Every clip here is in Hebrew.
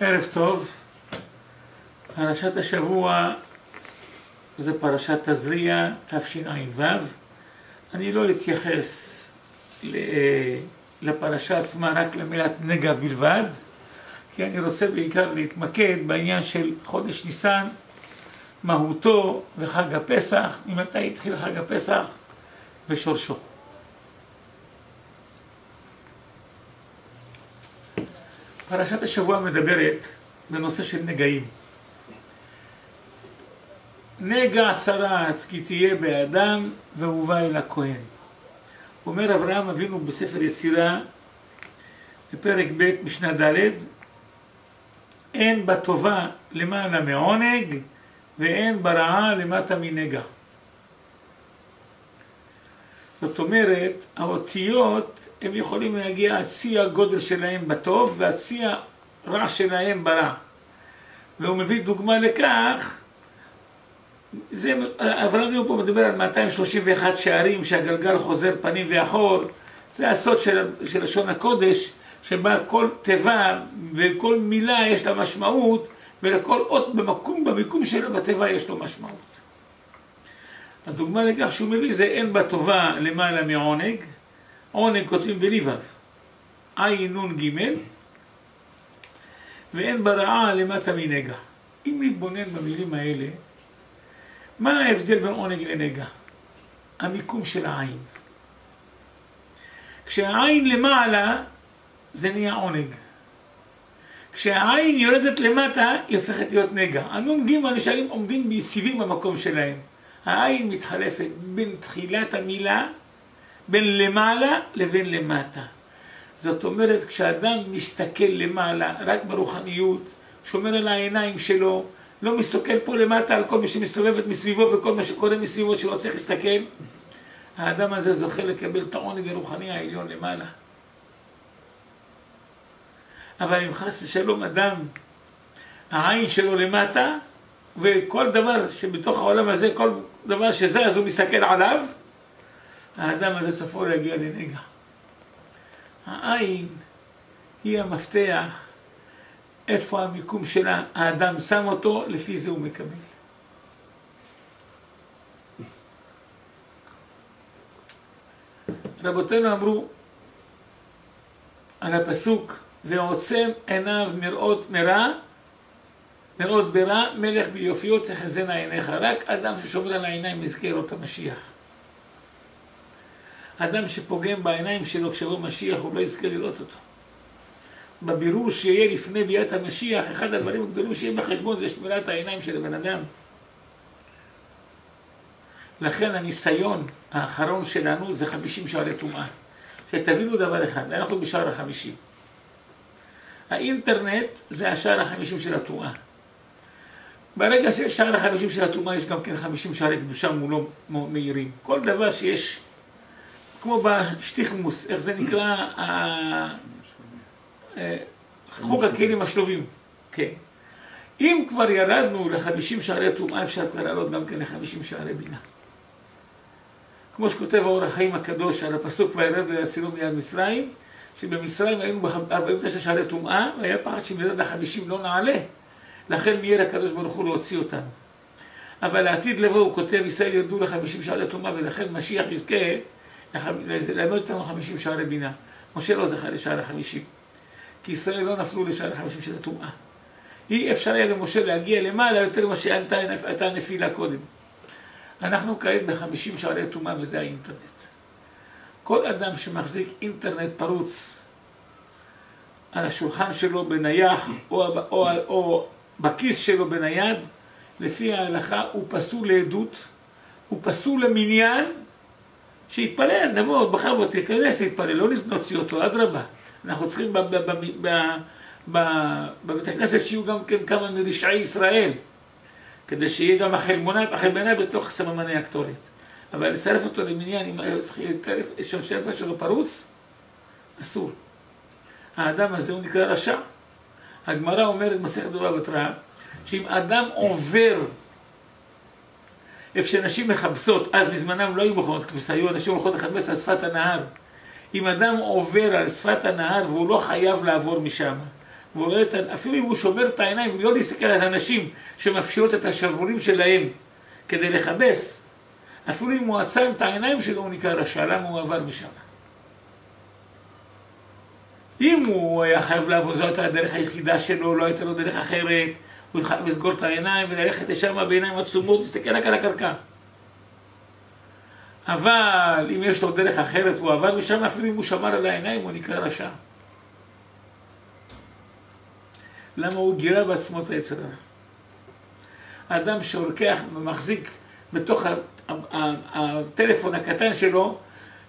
ערב טוב. פרשת השבוע זה פרשת תזריע תשע"ו. אני לא אתייחס לפרשה עצמה רק למילת נגע בלבד, כי אני רוצה בעיקר להתמקד בעניין של חודש ניסן, מהותו וחג הפסח, ממתי התחיל חג הפסח ושורשו. פרשת השבוע מדברת בנושא של נגעים. נגע צרעת כי תהיה באדם והובא אל הכהן. אומר אברהם אבינו בספר יצירה בפרק ב' משנה ד', אין בטובה למעלה מעונג ואין ברעה למטה מנגע. זאת אומרת, האותיות הם יכולים להגיע עד שיא הגודל שלהם בטוב ועד שיא הרע שלהם ברע. והוא מביא דוגמה לכך, אברהם פה מדבר על 231 שערים שהגלגל חוזר פנים ואחור. זה הסוד של לשון הקודש, שבה כל תיבה וכל מילה יש לה משמעות, ולכל אות במיקום שלה בתיבה יש לו משמעות. הדוגמה לכך שהוא מביא זה אין בטובה למעלה מעונג. עונג כותבים בליבב, עין נון ג', ואין ברעה למטה מנגע. אם נתבונן במילים האלה, מה ההבדל בין עונג לנגע? המיקום של העין. כשהעין למעלה זה נהיה עונג. כשהעין יורדת למטה היא הופכת להיות נגע. הנון ג' הנשארים עומדים ביציבים במקום שלהם. העין מתחלפת בין תחילת המילה, בין למעלה לבין למטה. זאת אומרת, כשאדם מסתכל למעלה, רק ברוחניות, שומר על העיניים שלו, לא מסתכל פה למטה על כל מי שמסתובבת מסביבו וכל מה שקורה מסביבו שלא צריך להסתכל, האדם הזה זוכה לקבל את העונג הרוחני העליון למעלה. אבל אם חס ושלום אדם, העין שלו למטה, וכל דבר שבתוך העולם הזה, כל דבר שזז הוא מסתכל עליו, האדם הזה סופו להגיע לנגע. העין היא המפתח, איפה המיקום שלה, האדם שם אותו, לפי זה הוא מקבל. רבותינו אמרו על הפסוק, ועוצם עיניו מראות מרע, מראות ברע, מלך ביופיות תחזינה עיניך. רק אדם ששומר על העיניים יזכה לראות את המשיח. אדם שפוגם בעיניים שלו כשבוא משיח הוא לא יזכה לראות אותו. בבירור שיהיה לפני ביאת המשיח, אחד הדברים הגדולים שיהיה בחשבון זה שמירת העיניים של הבן אדם. לכן הניסיון האחרון שלנו זה 50 שערי טומאה. שתבינו דבר אחד, אנחנו בשער ה-50. האינטרנט זה השער ה-50 של הטומאה. ברגע שיש שער ה-50 של הטומאה יש גם כן 50 שערי קדושה מולו מהירים. כל דבר שיש, כמו בשטיחמוס, איך זה נקרא? חוג הכלים השלובים. כן. אם כבר ירדנו ל-50 שערי טומאה, אפשר כבר לעלות גם כן ל-50 שערי בינה. כמו שכותב האור החיים הקדוש על הפסוק וירד להצילו מיד מצרים, שבמצרים היינו ב-49 שערי טומאה, והיה פחד שאם ירד ל-50 לא נעלה. לכן מיהר הקדוש ברוך הוא להוציא אותנו. אבל לעתיד לבוא הוא כותב, ישראל ירדו ל-50 שערי טומאה, ולכן משיח יזכה ללמד אותנו 50 שערי בינה. משה לא זכה לשער ה-50. כי ישראל לא נפלו לשער ה-50 של הטומאה. אי אפשר היה למשה להגיע למעלה יותר ממה שהייתה נפילה קודם. אנחנו כעת ב-50 שערי טומאה וזה האינטרנט. כל אדם שמחזיק אינטרנט פרוץ על השולחן שלו בנייח או בכיס שלו בנייד, לפי ההלכה הוא פסול לעדות, הוא פסול למניין, שיתפלל, נבוא, בחר בו תיכנס להתפלל, לא נוציא אותו, אדרבה. אנחנו צריכים בבית הכנסת שיהיו גם כן כמה מרשעי ישראל, כדי שיהיה גם החלבנה בתוך סממני הקטורת. אבל לצרף אותו למניין, אם שם שרפה שלו פרוץ, אסור. האדם הזה הוא נקרא רשע. הגמרא אומרת מסכת בבא בתרא, שאם אדם עובר איפה שנשים מחפשות, אז בזמנם לא היו מכונות כביסה, היו אנשים הולכות לחפש על שפת הנהר. אם אדם עובר על שפת הנהר והוא לא חייב לעבור משם, והוא רואה אפילו אם הוא שומר את העיניים ולא להסתכל על אנשים שמפשיעות את השרבורים שלהם כדי לחבס, אפילו אם הוא עצם את העיניים שלו הוא נקרא רשע. למה הוא עבר משם? אם הוא היה חייב לעבור, זו הייתה הדרך היחידה שלו, לא הייתה לו דרך אחרת, הוא חייב לסגור את העיניים וללכת לשם בעיניים עצומות, להסתכל רק על הקרקע. אבל אם יש לו דרך אחרת והוא עבר משם, אפילו אם הוא שמר על העיניים הוא נקרא רשע. למה הוא גירה בעצמו את היצר הרע? האדם שהורקח ומחזיק בתוך הטלפון הקטן שלו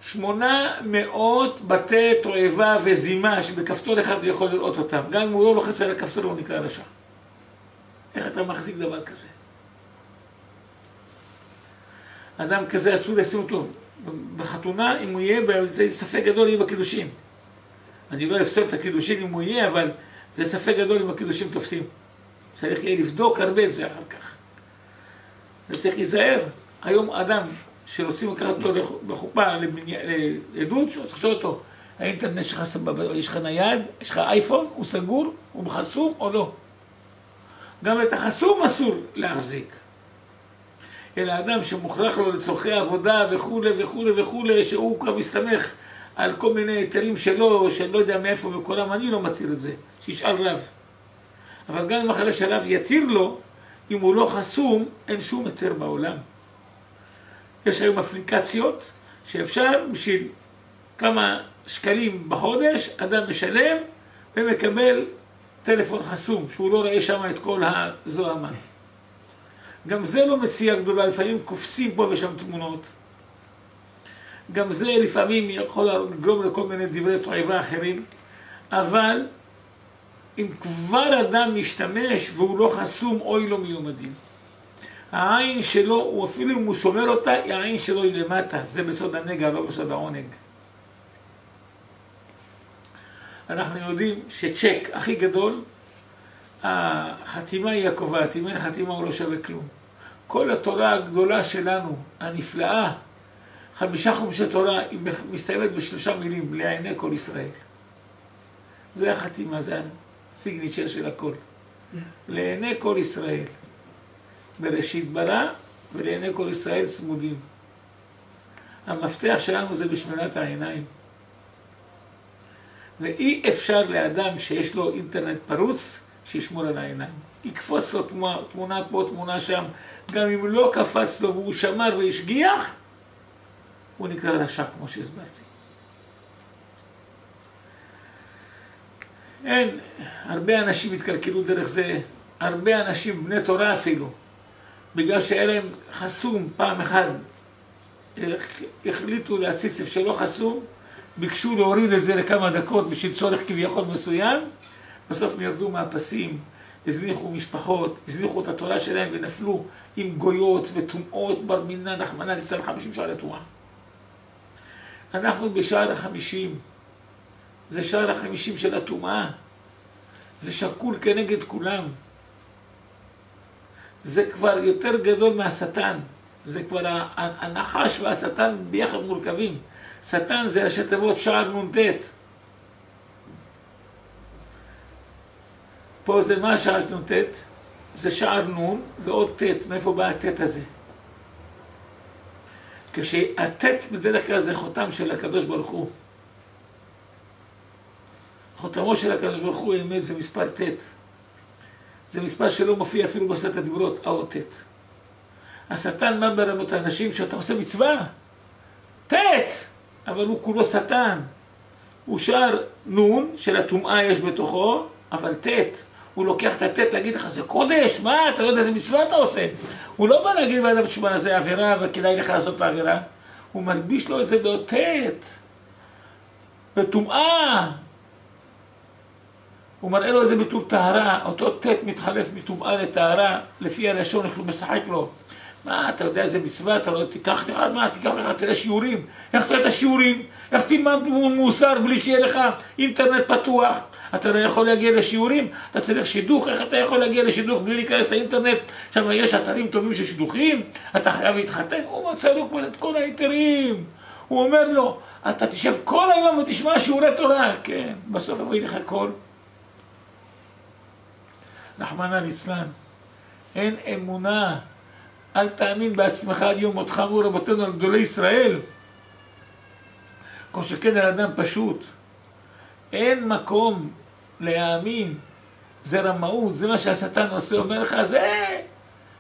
800 בתי תועבה וזימה שבכפתור אחד הוא יכול לראות אותם. גם אם הוא לא לוחץ על הכפתור הוא נקרא רשע. איך אתה מחזיק דבר כזה? אדם כזה אסור לשים אותו בחתונה, אם הוא יהיה, זה ספק גדול יהיה בקידושים. אני לא אפסול את הקידושים אם הוא יהיה, אבל זה ספק גדול אם הקידושים תופסים. צריך יהיה לבדוק הרבה את זה אחר כך. צריך להיזהר. היום אדם שרוצים לקחת אותו בחופה לעדות, צריך לשאול אותו, האינטרנט שלך סבבה, יש לך נייד, יש לך אייפון, הוא סגור, הוא חסום או לא? גם את החסום אסור להחזיק. אלא אדם שמוכרח לו לצורכי עבודה וכו' וכו' וכו', שהוא כבר מסתמך על כל מיני היתרים שלו, שאני לא יודע מאיפה מקורם, אני לא מתיר את זה, שישאל רב. אבל גם אם אחרי שהרב יתיר לו, אם הוא לא חסום, אין שום היתר בעולם. יש היום אפליקציות שאפשר בשביל כמה שקלים בחודש, אדם משלם ומקבל טלפון חסום, שהוא לא רואה שם את כל הזוהמה. גם זה לא מציאה גדולה, לפעמים קופצים פה ושם תמונות. גם זה לפעמים יכול לגרום לכל מיני דברי תועבה אחרים. אבל אם כבר אדם משתמש והוא לא חסום, אוי לו מיום הדין. העין שלו, הוא אפילו אם הוא שומר אותה, העין שלו היא למטה. זה בסוד הנגע, לא בסוד העונג. אנחנו יודעים שצ'ק הכי גדול, החתימה היא הקובעת. אם אין חתימה הוא לא שווה כלום. כל התורה הגדולה שלנו, הנפלאה, 5 חומשי תורה, היא מסתיימת ב3 מילים, לעיני כל ישראל. זה החתימה, זה הסיגניצ'ר של הכל. לעיני כל ישראל. בראשית ברא, ולעיני כל ישראל צמודים. המפתח שלנו זה בשמירת העיניים. ואי אפשר לאדם שיש לו אינטרנט פרוץ, שישמור על העיניים. יקפוץ לו תמונה פה, תמונה שם. גם אם לא קפץ לו והוא שמר והשגיח, הוא נקרא רשע, כמו שהסברתי. אין, הרבה אנשים התקלקלו דרך זה, הרבה אנשים, בני תורה אפילו, בגלל שהיה להם חסום פעם אחת, החליטו להציץ איפה שלא חסום, ביקשו להוריד את זה לכמה דקות בשביל צורך כביכול מסוים, בסוף הם ירדו מהפסים, הזניחו משפחות, הזניחו את התורה שלהם ונפלו עם גויות וטומאות בר מינן, נחמנה לישראל 50 שערי תורה. אנחנו בשער ה-50, זה שער ה-50 של הטומאה, זה שקול כנגד כולם. זה כבר יותר גדול מהשטן, זה כבר הנחש והשטן ביחד מורכבים. שטן זה ראשי תיבות שער נ"ט. פה זה מה שער נ"ט? זה שער נון ועוד ט'. מאיפה בא הט' הזה? כשהט' בדרך כלל זה חותם של הקדוש ברוך הוא. חותמו של הקדוש ברוך הוא האמת זה מספר ט'. זה מספר שלא מופיע אפילו בספר הדיברות, האות ט'. השטן מה ברמות האנשים שאתה עושה מצווה? ט', אבל הוא כולו שטן. הוא שער נון של הטומאה יש בתוכו, אבל ט'. הוא לוקח את הט' להגיד לך, זה קודש, מה? אתה לא יודע איזה מצווה אתה עושה. הוא לא בא להגיד באדם שמה, זה עבירה וכדאי לך לעשות את העבירה. הוא מלביש לו את זה באות ט'. בטומאה. הוא מראה לו איזה ביטול טהרה, אותו ט' מתחלף מטומאה לטהרה, לפי הלשון איך הוא משחק לו. מה, אתה יודע איזה מצווה, אתה לא תיקח לך, מה, תיקח לך, תראה שיעורים. איך תראה את השיעורים? איך תלמד מוסר בלי שיהיה לך אינטרנט פתוח? אתה לא יכול להגיע לשיעורים, אתה צריך שידוך, איך אתה יכול להגיע לשידוך בלי להיכנס לאינטרנט? שם יש אתרים טובים של שידוכים, אתה חייב להתחתן, הוא מצא לו כבר את כל היתרים. הוא אומר לו, אתה תשב כל היום ותשמע שיעורי תורה. כן, בסוף יבוא לך קול. רחמנא ליצלן. אין אמונה. אל תאמין בעצמך עד יום מותך, אמרו רבותינו על גדולי ישראל. כל שכן על אדם פשוט. אין מקום להאמין. זה רמאות, זה מה שהשטן עושה, אומר לך, זה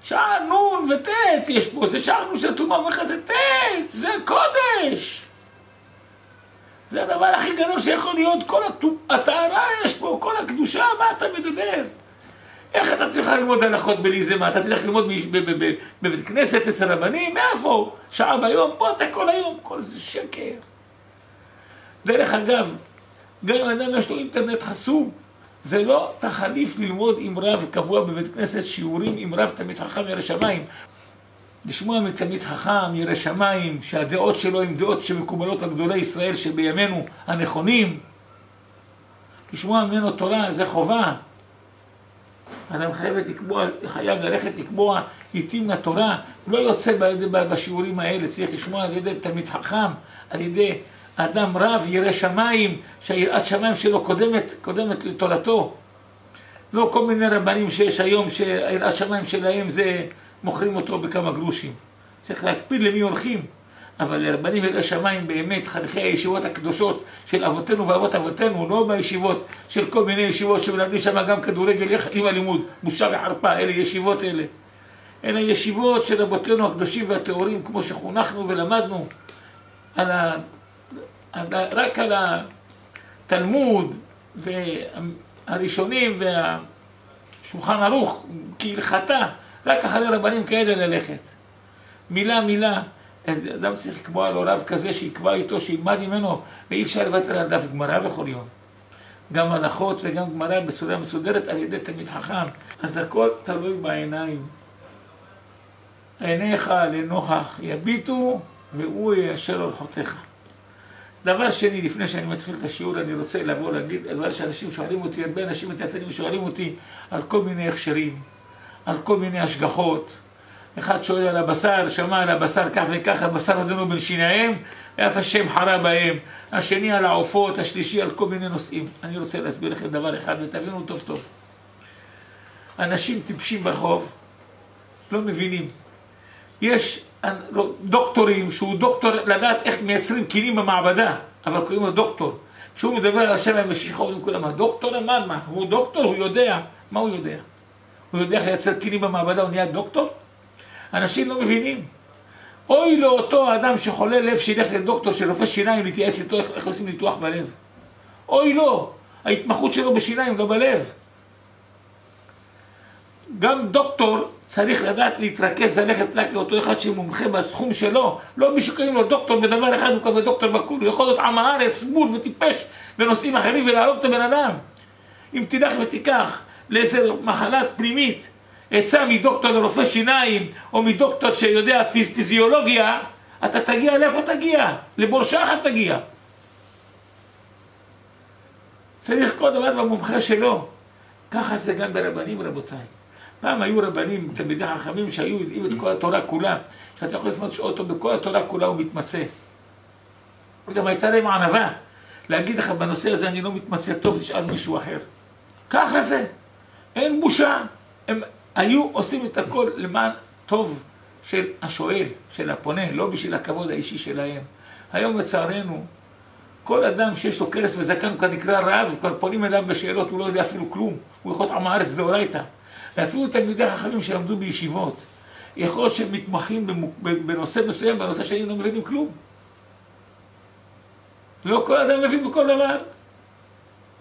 שער נון וטט, יש פה, זה שער נון של טומאה, אומר לך, זה טט, זה קודש. זה הדבר הכי גדול שיכול להיות, כל הטהרה יש פה, כל הקדושה, מה אתה מדבר? איך אתה תלך ללמוד הלכות בלי זה? מה, אתה תלך ללמוד בבית כנסת אצל רבנים? מאיפה? שעה ביום? פה אתה כל היום, כל זה שקר. דרך אגב, גם אם אדם יש לו אינטרנט חסום, זה לא תחליף ללמוד עם רב קבוע בבית כנסת שיעורים עם רב תלמיד חכם ירא שמיים. לשמוע מתלמיד חכם ירא שמיים, שהדעות שלו הן דעות שמקובלות על גדולי ישראל שבימינו הנכונים. לשמוע ממנו תורה זה חובה. אדם חייב ללכת לקבוע עיתים לתורה. לא יוצא בשיעורים האלה, צריך לשמוע על ידי תלמיד חכם, על ידי אדם רב ירא שמיים, שהיראת שמיים שלו קודמת לתורתו. לא כל מיני רבנים שיש היום שהיראת שמיים שלהם זה מוכרים אותו בכמה גרושים. צריך להקפיד למי הולכים. אבל לרבנים ירא שמיים באמת, חניכי הישיבות הקדושות של אבותינו ואבות אבותינו, לא בישיבות של כל מיני ישיבות שמלמדים שם גם כדורגל יחד עם הלימוד, בושה וחרפה, אלה ישיבות אלה. אלה ישיבות של אבותינו הקדושים והטהורים, כמו שחונכנו ולמדנו רק על התלמוד והראשונים והשולחן ערוך כהלכתה, רק אחרי רבנים כאלה ללכת. מילה מילה, אדם צריך לקבוע לו רב כזה שיקבע איתו, שילמד ממנו, ואי אפשר לוותר על דף גמרא בכל יום. גם הלכות וגם גמרא בסעודה מסודרת על ידי תלמיד חכם. אז הכל תלוי בעיניים. עיניך לנוכח יביטו והוא יישר אורחותיך. דבר שני, לפני שאני מתחיל את השיעור, אני רוצה לבוא להגיד, דבר שאנשים שואלים אותי, הרבה אנשים מטלפנים שואלים אותי על כל מיני הכשרים, על כל מיני השגחות. אחד שואל על הבשר, שמע על הבשר כך וכך, הבשר עודנו בין שיניים, ואף השם חרה בהם. השני על העופות, השלישי על כל מיני נושאים. אני רוצה להסביר לכם דבר אחד, ותבינו טוב טוב. אנשים טיפשים ברחוב, לא מבינים. יש דוקטורים שהוא דוקטור לדעת איך מייצרים כלים במעבדה, אבל קוראים לו דוקטור. כשהוא מדבר על השם המשיחה, אומרים כולם, הדוקטור אמר מה? הוא דוקטור, הוא יודע. מה הוא יודע? הוא יודע איך לייצר כלים במעבדה, הוא נהיה דוקטור? אנשים לא מבינים. אוי לו אותו האדם שחולה לב שילך לדוקטור של רופא שיניים להתייעץ איתו איך עושים ניתוח בלב. אוי לו, ההתמחות שלו בשיניים, לא בלב. גם דוקטור צריך לדעת להתרכז, ללכת רק לאותו אחד שמומחה בסכום שלו. לא מי שקוראים לו דוקטור בדבר אחד, הוא כבר דוקטור בכל. הוא יכול להיות עם הארץ, סבול וטיפש בנושאים אחרים ולהרוג את הבן אדם. אם תלך ותיקח לאיזו מחלת פנימית, עצה מדוקטור לרופא שיניים, או מדוקטור שיודע פיזיולוגיה, אתה תגיע לאיפה תגיע? לבורשה אחת תגיע. צריך כל דבר במומחה שלו. ככה זה גם ברבנים, רבותיי. פעם היו רבנים, תלמידי חכמים, שהיו יודעים את כל התורה כולה, שאתה יכול לפנות אותו בכל התורה כולה הוא מתמצא. גם הייתה להם ענווה, להגיד לך בנושא הזה אני לא מתמצא טוב, תשאל מישהו אחר. ככה זה. אין בושה. הם היו עושים את הכל למען טוב של השואל, של הפונה, לא בשביל הכבוד האישי שלהם. היום לצערנו, כל אדם שיש לו קרס וזקן, כאן נקרא רב, כבר פונים אליו בשאלות, הוא לא יודע אפילו כלום. הוא יכול להיות עם הארץ דאורייתא. ואפילו תלמידי חכמים שלמדו בישיבות, יכול להיות שהם מתמחים בנושא מסוים, בנושא שני לא מבינים כלום. לא כל אדם מבין בכל דבר.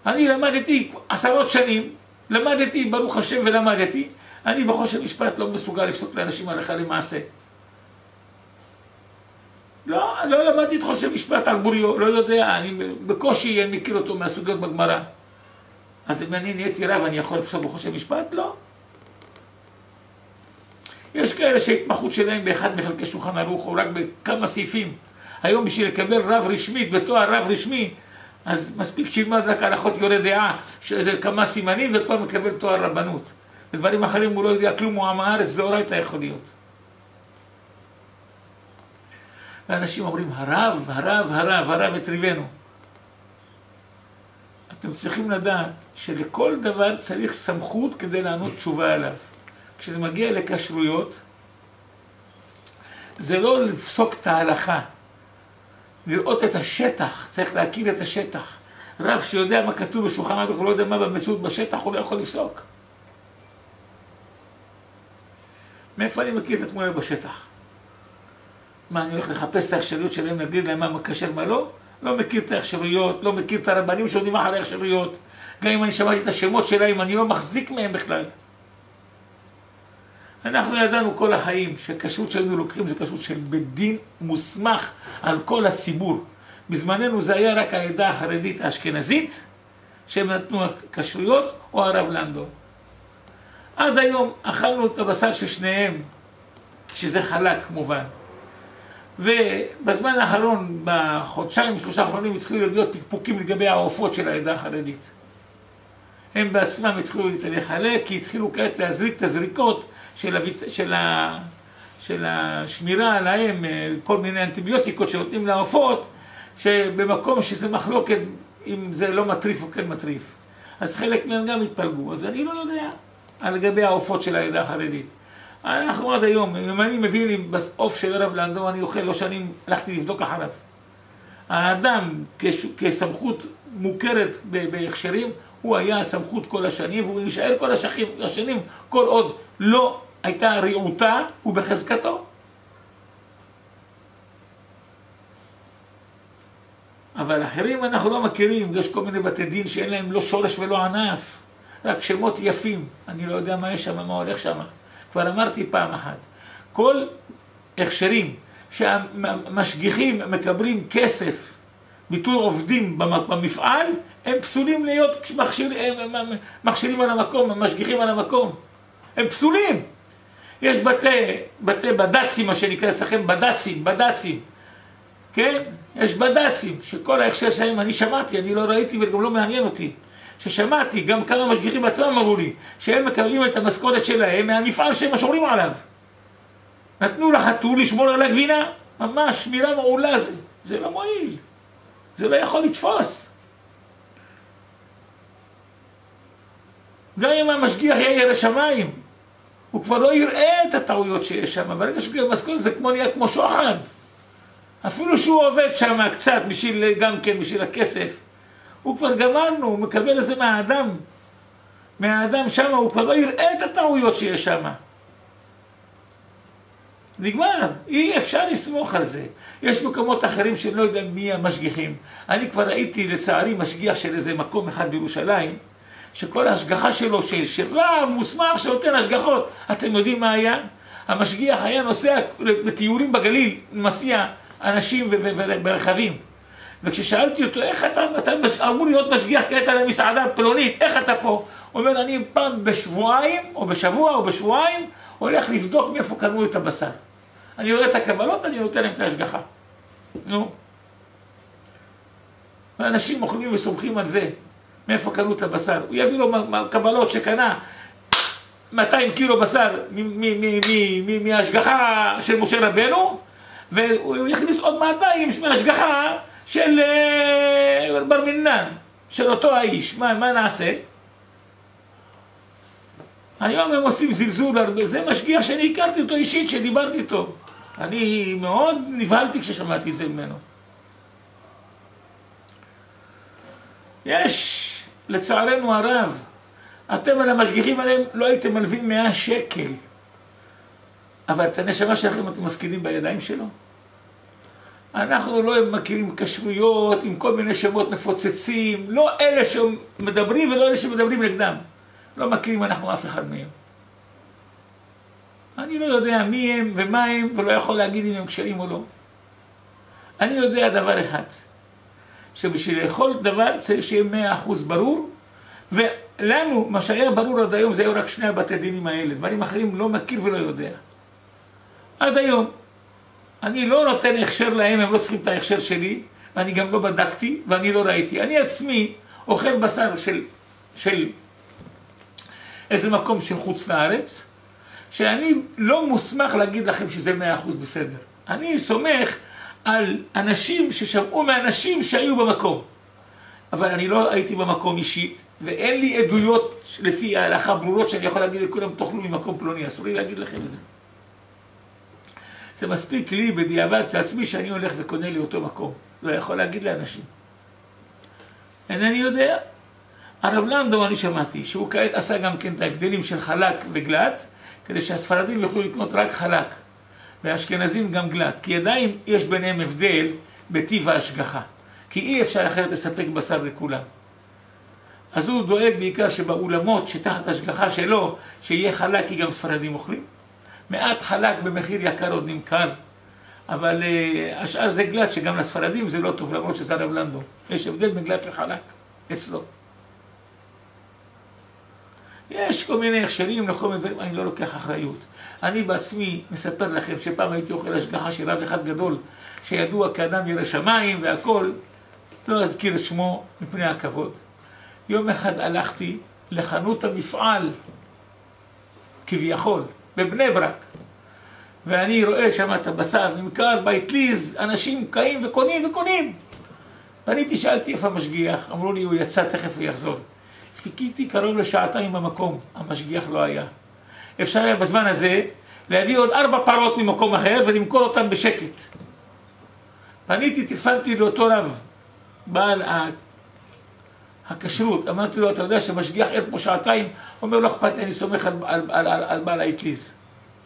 אני למדתי 10 שנים, למדתי ברוך השם ולמדתי, אני בחושן משפט לא מסוגל לפסוק לאנשים הלכה למעשה. לא למדתי את חושן משפט על בוריו, לא יודע, אני בקושי מכיר אותו מהסוגיות בגמרא. אז אם אני נהייתי רב, אני יכול לפסוק בחושן משפט? לא. יש כאלה שההתמחות שלהם באחד מחלקי שולחן ערוך, או רק בכמה סעיפים. היום בשביל לקבל רב רשמית, בתואר רב רשמי, אז מספיק שילמד רק הלכות יורה דעה, שזה כמה סימנים, וכבר מקבל תואר רבנות. בדברים אחרים הוא לא יודע כלום, הוא עם הארץ, זה אורייתא יכול להיות. ואנשים אומרים, הרב הטריבנו. אתם צריכים לדעת שלכל דבר צריך סמכות כדי לענות תשובה עליו. כשזה מגיע לכשרויות, זה לא לפסוק את ההלכה, לראות את השטח, צריך להכיר את השטח. רב שיודע מה כתוב בשולחן ערוך ולא יודע מה במציאות בשטח, הוא לא יכול לפסוק. מאיפה אני מכיר את התמונה בשטח? מה, אני הולך לחפש את האכשרויות שלהם, להגיד להם מה מקשר מה לא? לא מכיר את האכשרויות, לא מכיר את הרבנים שעודים אחרי האכשרויות. גם אם אני שמעתי את השמות שלהם, אני לא מחזיק מהם בכלל. אנחנו ידענו כל החיים שהכשרות שהיינו לוקחים זה כשרות של בית דין מוסמך על כל הציבור. בזמננו זה היה רק העדה החרדית האשכנזית, שהם נתנו כשרויות, או הרב לנדו. עד היום אכלנו את הבשר של שניהם, שזה חלק כמובן. ובזמן האחרון, בחודשיים, 3 האחרונים, התחילו להיות פקפוקים לגבי העופות של העדה החרדית. הם בעצמם התחילו לחלק, כי התחילו כעת להזריק את הזריקות של השמירה עליהם, כל מיני אנטיביוטיקות שנותנים לעופות, שבמקום שזה מחלוקת, אם זה לא מטריף או כן מטריף. אז חלק מהם גם התפלגו. אז אני לא יודע לגבי העופות של העדה החרדית. אנחנו עד היום, אם אני מביא לי בעוף של הרב לנדו, אני אוכל, לא שאני הלכתי לבדוק אחריו. האדם כסמכות מוכרת בהכשרים, הוא היה הסמכות כל השנים, והוא יישאר כל השנים, כל עוד לא הייתה רעותה ובחזקתו. אבל אחרים אנחנו לא מכירים, יש כל מיני בתי דין שאין להם לא שורש ולא ענף, רק שמות יפים. אני לא יודע מה יש שם, מה הולך שם. כבר אמרתי פעם אחת, כל הכשרים שהמשגיחים מקבלים כסף ביטול עובדים במפעל, הם פסולים להיות מכשירים על המקום, משגיחים על המקום. הם פסולים. יש בתי בד"צים, מה שנקרא אצלכם בד"צים. כן? יש בד"צים, שכל ההכשר שלהם אני שמעתי, אני לא ראיתי וגם לא מעניין אותי. ששמעתי, גם כמה משגיחים בעצמם אמרו לי, שהם מקבלים את המשכורת שלהם מהמפעל שהם שומרים עליו. נתנו לחתול לשמור על הגבינה, ממש שמירה מעולה זה. זה לא מועיל. זה לא יכול לתפוס. גם אם המשגיח יהיה לשמיים, הוא כבר לא יראה את הטעויות שיש שם. ברגע שהוא משכורת זה נהיה כמו שוחד. אפילו שהוא עובד שם קצת גם כן בשביל הכסף, הוא כבר גמרנו, הוא מקבל את זה מהאדם שם, הוא כבר לא יראה את הטעויות שיש שם. נגמר, אי אפשר לסמוך על זה. יש מקומות אחרים שלא יודע מי המשגיחים. אני כבר ראיתי לצערי משגיח של איזה מקום אחד בירושלים, שכל ההשגחה שלו, שרב מוסמך שנותן השגחות. אתם יודעים מה היה? המשגיח היה נוסע לטיולים בגליל, מסיע אנשים ברכבים. וכששאלתי אותו, איך אתה אמור להיות משגיח כעת על המסעדה פלונית, איך אתה פה? הוא אומר, אני פעם בשבועיים, או בשבוע, או בשבועיים, הולך לבדוק מאיפה קנו את הבשר. אני רואה את הקבלות, אני נותן להם את ההשגחה. נו. ואנשים אוכלים וסומכים על זה, מאיפה קנו את הבשר. הוא יביא לו קבלות שקנה 200 קילו בשר מההשגחה של משה רבנו, והוא יכניס עוד 200 מההשגחה של בר מינן, של אותו האיש. מה נעשה? היום הם עושים זלזול הרבה. זה משגיח שאני הכרתי אותו אישית, שדיברתי איתו. אני מאוד נבהלתי כששמעתי את זה ממנו. יש, לצערנו הרב, אתם על המשגיחים עליהם לא הייתם מלווים 100 שקל. אבל את הנשמה שלכם אתם מפקידים בידיים שלו. אנחנו לא מכירים כשרויות עם כל מיני שמות מפוצצים, לא אלה שמדברים ולא אלה שמדברים נגדם. לא מכירים אנחנו אף אחד מהם. אני לא יודע מי הם ומה הם, ולא יכול להגיד אם הם כשרים או לא. אני יודע דבר אחד, שבשביל לאכול דבר צריך שיהיה 100% ברור, ולנו, מה שהיה ברור עד היום, זה היו רק 2 בתי דינים האלה. דברים אחרים לא מכיר ולא יודע. עד היום, אני לא נותן הכשר להם, הם לא צריכים את ההכשר שלי, ואני גם לא בדקתי, ואני לא ראיתי. אני עצמי אוכל בשר של איזה מקום של חוץ לארץ, שאני לא מוסמך להגיד לכם שזה 100% בסדר. אני סומך על אנשים ששמעו מאנשים שהיו במקום. אבל אני לא הייתי במקום אישית, ואין לי עדויות לפי ההלכה ברורות שאני יכול להגיד לכולם תאכלו ממקום פלוני, אסור לי להגיד לכם את זה. זה מספיק לי בדיעבד לעצמי שאני הולך וקונה לי אותו מקום. לא יכול להגיד לאנשים. אינני יודע. הרב לנדו אני שמעתי שהוא כעת עשה גם כן את ההבדלים של חלק וגלת, כדי שהספרדים יוכלו לקנות רק חלק, והאשכנזים גם גלת, כי עדיין יש ביניהם הבדל בטיב ההשגחה. כי אי אפשר אחרת לספק בשר לכולם. אז הוא דואג בעיקר שבאולמות שתחת השגחה שלו, שיהיה חלק כי גם ספרדים אוכלים. מעט חלק במחיר יקר עוד נמכר, אבל השאר זה גלת שגם לספרדים זה לא טוב, למרות שזה הרב לנדו. יש הבדל בין גלת לחלק אצלו. יש כל מיני הכשרים לכל מיני דברים, אני לא לוקח אחריות. אני בעצמי מספר לכם שפעם הייתי אוכל השגחה של רב אחד גדול, שידוע כאדם ירא שמיים והכל, לא אזכיר את שמו מפני הכבוד. יום אחד הלכתי לחנות המפעל, כביכול, בבני ברק, ואני רואה שם את הבשר נמכר באטליז, אנשים קיים וקונים וקונים. פניתי, שאלתי איפה המשגיח, אמרו לי הוא יצא, תכף הוא יחזור. חיכיתי קרוב לשעתיים במקום, המשגיח לא היה. אפשר היה בזמן הזה להביא עוד 4 פרות ממקום אחר ולמכור אותם בשקט. פניתי, טלפנתי לאותו רב, בעל הכשרות, אמרתי לו, אתה יודע שמשגיח אין פה שעתיים? אומר לו, אכפת לי, אני סומך על בעל האטליז.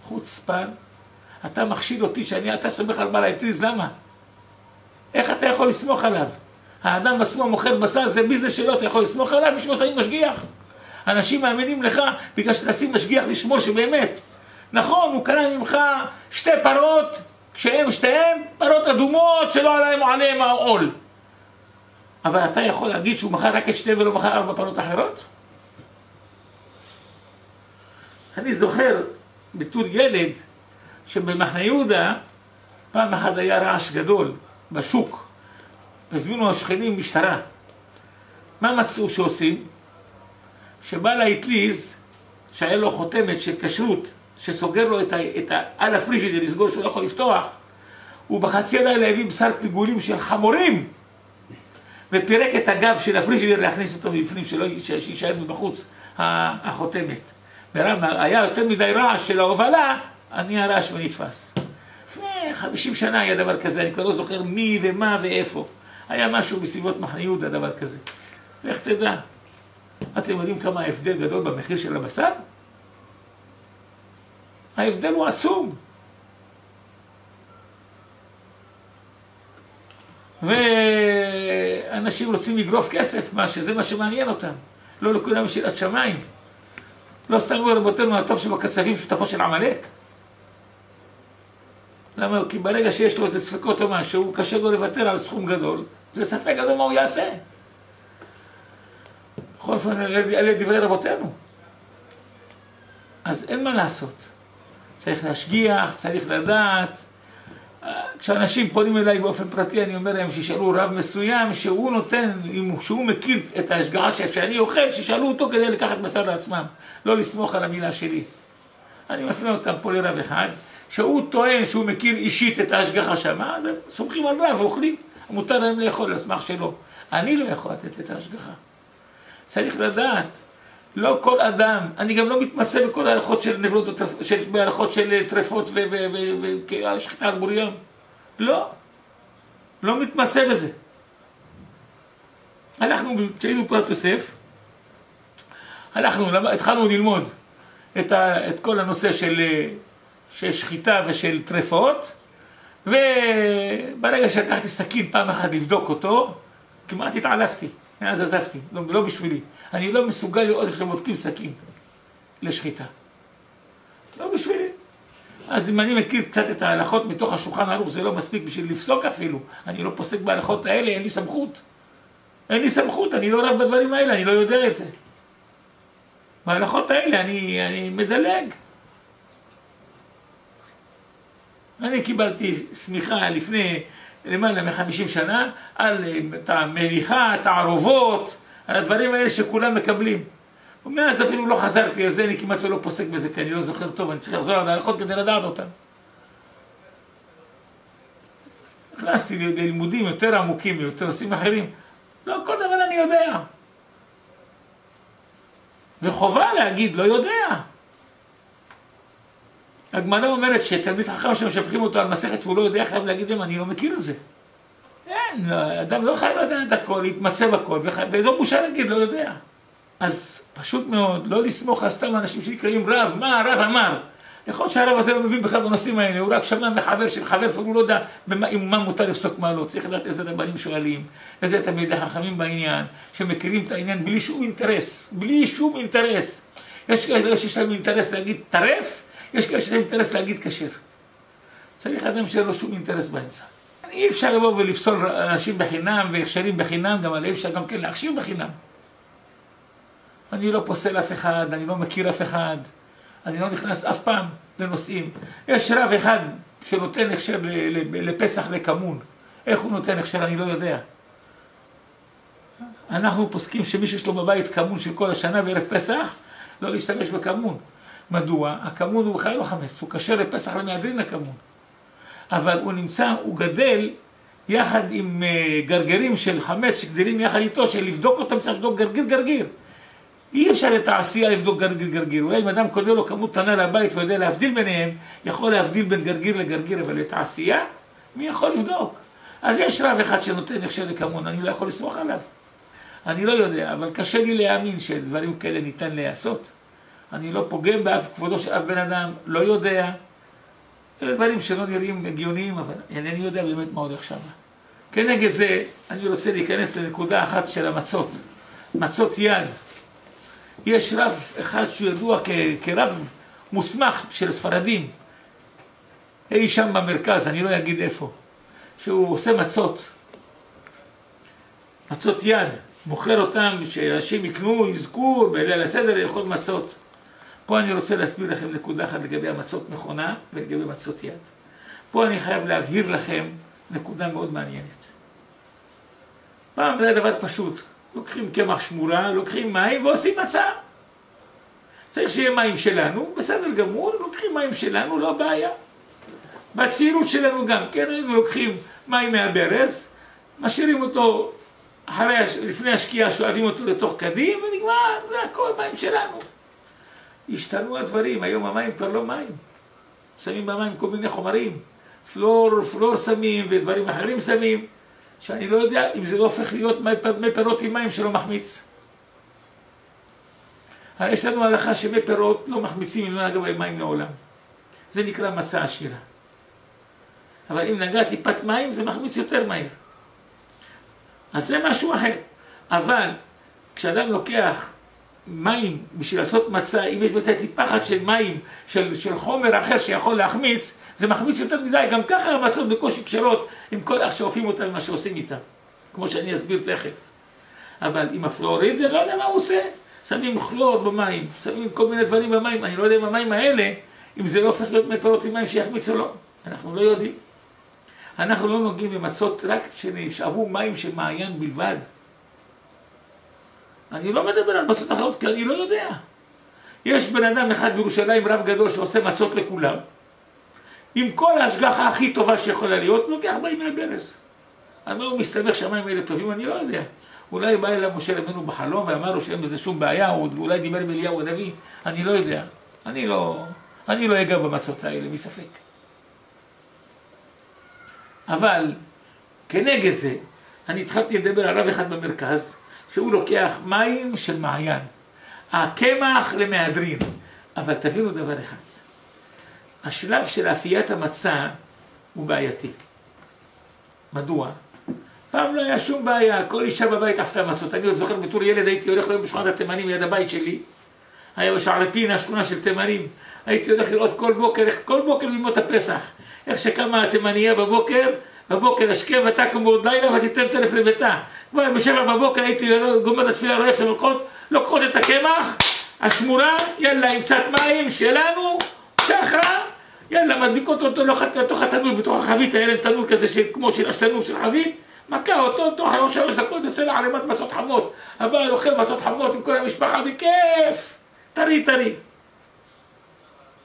חוצפן, אתה מכשיל אותי אתה סומך על בעל האטליז, למה? איך אתה יכול לסמוך עליו? האדם עצמו מוכר בשר, זה ביזנס שלו, אתה יכול לסמוך עליו בשביל שמים משגיח. אנשים מאמינים לך בגלל שתשים משגיח לשמור שבאמת. נכון, הוא קנה ממך 2 פרות, כשהם שתיהם פרות אדומות שלא עליהם העול. אבל אתה יכול להגיד שהוא מכר רק את 2 ולא מכר 4 פרות אחרות? אני זוכר בתור ילד שבמחנה יהודה פעם אחת היה רעש גדול בשוק. הזמינו השכנים משטרה. מה מצאו שעושים? שבעל האטליז, שהיה לו חותמת של כשרות, שסוגר לו על הפריג'ידר, לסגור שהוא לא יכול לפתוח, הוא בחצי הלילה הביא בשר פיגולים של חמורים, ופירק את הגב של הפריג'ידר להכניס אותו מבפנים, שישאר מבחוץ החותמת. היה יותר מדי רעש של ההובלה, אני הרעש ונתפס. לפני 50 שנה היה דבר כזה, אני כבר לא זוכר מי ומה ואיפה. היה משהו בסביבות מחנה יהודה, דבר כזה. לך תדע. אתם יודעים כמה ההבדל גדול במחיר של הבשר? ההבדל הוא עצום. ואנשים רוצים לגרוף כסף, שזה מה שמעניין אותם. לא לכולם יש יראת שמיים. לא סתם רבותינו, הטוב שבקצבים שותפו של עמלק. למה? כי ברגע שיש לו איזה ספקות או משהו, קשה לו לוותר על סכום גדול. זה ספק גדול מה הוא יעשה. בכל אופן, אלה דברי רבותינו. אז אין מה לעשות. צריך להשגיח, צריך לדעת. כשאנשים פונים אליי באופן פרטי, אני אומר להם שישאלו רב מסוים שהוא נותן, שהוא מכיר את ההשגחה שאני אוכל, שישאלו אותו כדי לקחת בשר לעצמם. לא לסמוך על המילה שלי. אני מפנה אותם פה לרב אחד, שהוא טוען שהוא מכיר אישית את ההשגחה שם, אז הם סומכים על רב ואוכלים. מותר להם לאכול, לסמך שלו. אני לא יכול לתת את ההשגחה. צריך לדעת, לא כל אדם, אני גם לא מתמצא בכל ההלכות של נבלות, בהלכות של טרפות ושחיטה על בוריים. לא. לא מתמצא בזה. אנחנו, כשהיינו פרת יוסף, התחלנו ללמוד את כל הנושא של שחיטה ושל טרפות, וברגע שלקחתי סכין פעם אחת לבדוק אותו, כמעט התעלפתי, אז עזבתי, לא בשבילי. אני לא מסוגל לראות איך שבודקים סכין לשחיטה. לא בשבילי. אז אם אני מכיר קצת את ההלכות מתוך השולחן ערוך, זה לא מספיק בשביל לפסוק אפילו. אני לא פוסק בהלכות האלה, אין לי סמכות. אין לי סמכות, אני לא רב בדברים האלה, אני לא יודע את זה. בהלכות האלה אני מדלג. אני קיבלתי סמיכה לפני למעלה מ-50 שנה על המליחה, תערובות, על הדברים האלה שכולם מקבלים. ומאז אפילו לא חזרתי על זה, אני כמעט לא פוסק בזה, כי אני לא זוכר טוב, אני צריך לחזור על ההלכות כדי לדעת אותם. נכנסתי ללימודים יותר עמוקים, יותר נושאים אחרים. לא כל דבר אני יודע. וחובה להגיד, לא יודע. הגמרא אומרת שתלמיד חכם שמשבחים אותו על מסכת והוא לא יודע, חייב להגיד להם, אני לא מכיר את זה. אין, אדם לא חייב לדעת את הכל, להתמצא בכל, וזו בושה להגיד, לא יודע. אז פשוט מאוד, לא לסמוך על סתם אנשים שנקראים רב, מה הרב אמר? יכול להיות שהרב הזה לא מבין בכלל בנושאים האלה, הוא רק שמע מחבר של חבר, והוא לא יודע מה מותר לפסוק מה לא. צריך לדעת איזה רבנים שואלים, איזה תלמידי חכמים בעניין, שמכירים את העניין בלי שום אינטרס, בלי שום אינטרס. יש כאלה שיש להם אינטרס להגיד טרף, יש כאלה שיש להם אינטרס להגיד כשר. צריך אדם שאין לו שום אינטרס באמצע. אי אפשר לבוא ולפסול אנשים בחינם והכשרים בחינם, גם אי אפשר גם כן להכשיר בחינם. אני לא פוסל אף אחד, אני לא מכיר אף אחד, אני לא נכנס אף פעם לנושאים. יש רב אחד שנותן הכשר לפסח לכמון. איך הוא נותן הכשר? אני לא יודע. אנחנו פוסקים שמי שיש לו בבית כמון של כל השנה בערב פסח, לא להשתמש בכמון. מדוע? הכמון הוא בכלל לא חמץ, הוא כשר לפסח למהדרין הכמון. אבל הוא נמצא, הוא גדל יחד עם גרגרים של חמץ שגדלים יחד איתו, שלבדוק אותם צריך לבדוק גרגיר. אי אפשר את העשייה לבדוק גרגיר. אולי אם אדם קונה לו כמות קטנה לבית ויודע להבדיל ביניהם, יכול להבדיל בין גרגיר לגרגיר, אבל את העשייה, מי יכול לבדוק? אז יש רב אחד שנותן הכשר לכמון, אני לא יכול לסמוך עליו. אני לא יודע, אבל קשה לי להאמין שדברים כאלה ניתן לעשות. אני לא פוגם באף כבודו של אף בן אדם, לא יודע. אלה דברים שלא נראים הגיוניים, אבל אינני יודע באמת מה הולך שם. כנגד זה, אני רוצה להיכנס לנקודה אחת של המצות. מצות יד. יש רב אחד שהוא ידוע כרב מוסמך של ספרדים. אי שם במרכז, אני לא אגיד איפה. שהוא עושה מצות. מצות יד. מוכר אותם, שאנשים יקנו, יזכו, בליל הסדר לאכול מצות. פה אני רוצה להסביר לכם נקודה אחת לגבי המצות מכונה ולגבי מצות יד. פה אני חייב להבהיר לכם נקודה מאוד מעניינת. פעם זה דבר פשוט. לוקחים קמח שמורה, לוקחים מים ועושים מצה. צריך שיהיה מים שלנו, בסדר גמור, לוקחים מים שלנו, לא בעיה. בצעירות שלנו גם כן, היינו לוקחים מים מהברז, משאירים אותו לפני השקיעה, שואבים אותו לתוך קדים ונגמר, זה הכל מים שלנו. השתנו הדברים, היום המים כבר לא מים. שמים במים כל מיני חומרים, פלור שמים ודברים אחרים שמים, שאני לא יודע אם זה לא הופך להיות מי פירות עם מים שלא מחמיץ. יש לנו הלכה שמי פירות לא מחמיצים אם לא נגע בהם מים לעולם. זה נקרא מצה עשירה. אבל אם נגע טיפת מים זה מחמיץ יותר מהר. אז זה משהו אחר. אבל כשאדם לוקח מים בשביל לעשות מצה, אם יש בצד טיפה אחת של מים, של חומר אחר שיכול להחמיץ, זה מחמיץ יותר מדי. גם ככה המצות בקושי קשרות עם כל איך שאופים אותם ומה שעושים איתם. כמו שאני אסביר תכף. אבל עם הפלואוריד, אני לא יודע מה הוא עושה. שמים כלור במים, שמים כל מיני דברים במים. אני לא יודע אם המים האלה, אם זה לא הופך להיות מי פירות עם מים שיחמיץ או לא. אנחנו לא יודעים. אנחנו לא נוגעים במצות רק שנשאבו מים של מעיין בלבד. אני לא מדבר על מצות אחרות כי אני לא יודע. יש בן אדם אחד בירושלים, רב גדול, שעושה מצות לכולם. עם כל ההשגחה הכי טובה שיכולה להיות, לוקח מים מהברז. על מה הוא מסתמך שהמים האלה טובים? אני לא יודע. אולי בא אליו משה רבנו בחלום ואמר לו שאין בזה שום בעיה, ואולי דיבר עם אליהו הנביא. אני לא יודע. אני לא אגע במצות האלה, מספק. אבל כנגד זה, אני התחלתי לדבר על רב אחד במרכז, שהוא לוקח מים של מעיין, הקמח למהדרין. אבל תבינו דבר אחד, השלב של אפיית המצה הוא בעייתי. מדוע? פעם לא היה שום בעיה, כל אישה בבית אפתה מצות. אני עוד זוכר בתור ילד הייתי הולך היום בשכונת התימנים ליד הבית שלי, היה בשערי פינה, שכונה של תימנים. הייתי הולך לראות כל בוקר לימות הפסח. איך שקמה התימניה בבוקר השקה ותקום בעוד לילה ותיתן טלף לביתה. כבר בשבע בבוקר הייתי גומר את התפילה, רואה איך שהן לוקחות את הקמח, השמורה, יאללה עם קצת מים שלנו, ככה, יאללה מדביקות אותו לתוך התנור, בתוך החבית, היה להם תנור כזה כמו של השתנור של חבית, מכה אותו, תוך 3 דקות יוצא לה ערימת מצות חמות. הבעל אוכל מצות חמות עם כל המשפחה בכיף, טרי.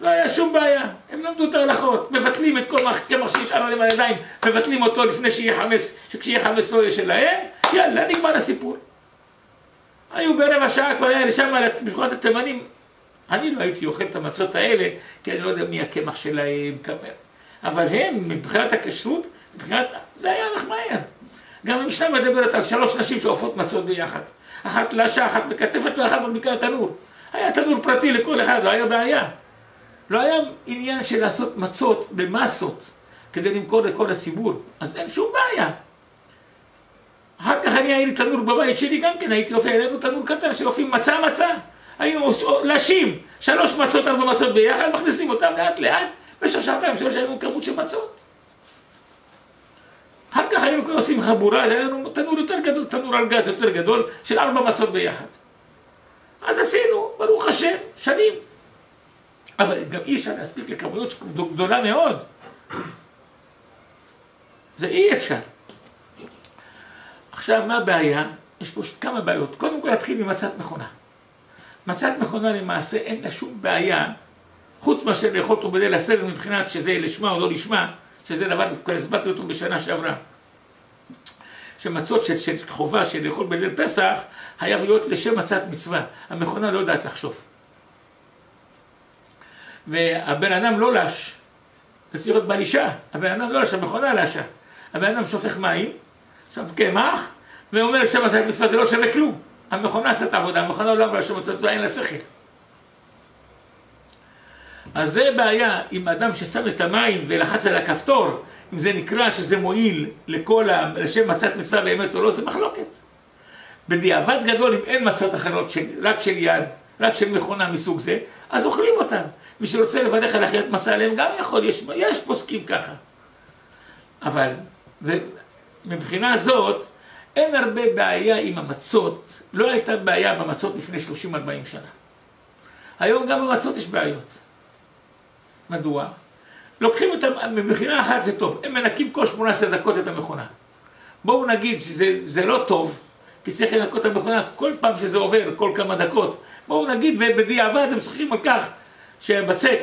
לא היה שום בעיה, הם למדו את ההלכות, מבטלים את כל קמח שנשאר עליהם הידיים, מבטלים אותו לפני שיהיה חמץ, שכשיהיה חמץ לא יהיה שלהם, יאללה, נגמר הסיפור. היו ברבע שעה, כבר היה לשם משפחות התימנים. אני לא הייתי אוכל את המצות האלה, כי אני לא יודע מי הקמח שלהם, אבל הם, מבחינת הכשרות, זה היה הלך מהר. גם המשנה מדברת על 3 נשים שאופות מצות ביחד. אחת לשה, אחת מקטפת ואחת מדביקה התנור. היה תנור פרטי לכל אחד, לא היה בעיה. לא היה עניין של לעשות מצות במסות כדי למכור לכל הציבור, אז אין שום בעיה. אחר כך היה לי תנור בבית שלי גם כן, הייתי אופה, היה לנו תנור קטן שאופים מצה. היינו לשים 3 מצות, 4 מצות ביחד, מכניסים אותם לאט לאט, במשך 2-3 היה לנו כמות של מצות. אחר כך היינו עושים חבורה, היה לנו תנור יותר גדול, תנור על גז יותר גדול, של 4 מצות ביחד. אז עשינו, ברוך השם, שנים. אבל גם אי אפשר להספיק לכמויות גדולה מאוד. זה אי אפשר. עכשיו, מה הבעיה? יש פה כמה בעיות. קודם כל, להתחיל עם מכונה. מצת מכונה למעשה אין לה שום בעיה, חוץ מאשר לאכול אותו בליל הסדר מבחינת שזה לשמה או לא לשמה, שזה דבר, כבר הסברתי אותו בשנה שעברה. שמצות של חובה של לאכול בליל פסח, חייב להיות לשם מצת מצווה. המכונה לא יודעת לחשוב. והבן אדם לא לש, זה צריך להיות בלישה, הבן אדם לא לש, המכונה לשה. הבן אדם שופך מים, שופך קמח, ואומר שמצת מצווה זה לא שווה כלום. המכונה עשת עבודה, המכונה לא אמרה שמצת מצווה אין לה שכל. אז זה בעיה עם אדם ששם את המים ולחץ על הכפתור, אם זה נקרא שזה מועיל לשם מצת מצווה באמת או לא, זה מחלוקת. בדיעבד גדול, אם אין מצות אחרות רק של יד, רק של מכונה מסוג זה, אז אוכלים אותם. מי שרוצה לבדך על אכילת מצה עליהם גם יכול, יש פוסקים ככה. אבל, מבחינה זאת, אין הרבה בעיה עם המצות, לא הייתה בעיה במצות לפני 30-40 שנה. היום גם במצות יש בעיות. מדוע? לוקחים את המכונה אחת זה טוב, הם מנקים כל 18 דקות את המכונה. בואו נגיד שזה לא טוב, כי צריך לנקות את המכונה כל פעם שזה עובר, כל כמה דקות. בואו נגיד, ובדיעבד הם שוחחים על כך שהבצק,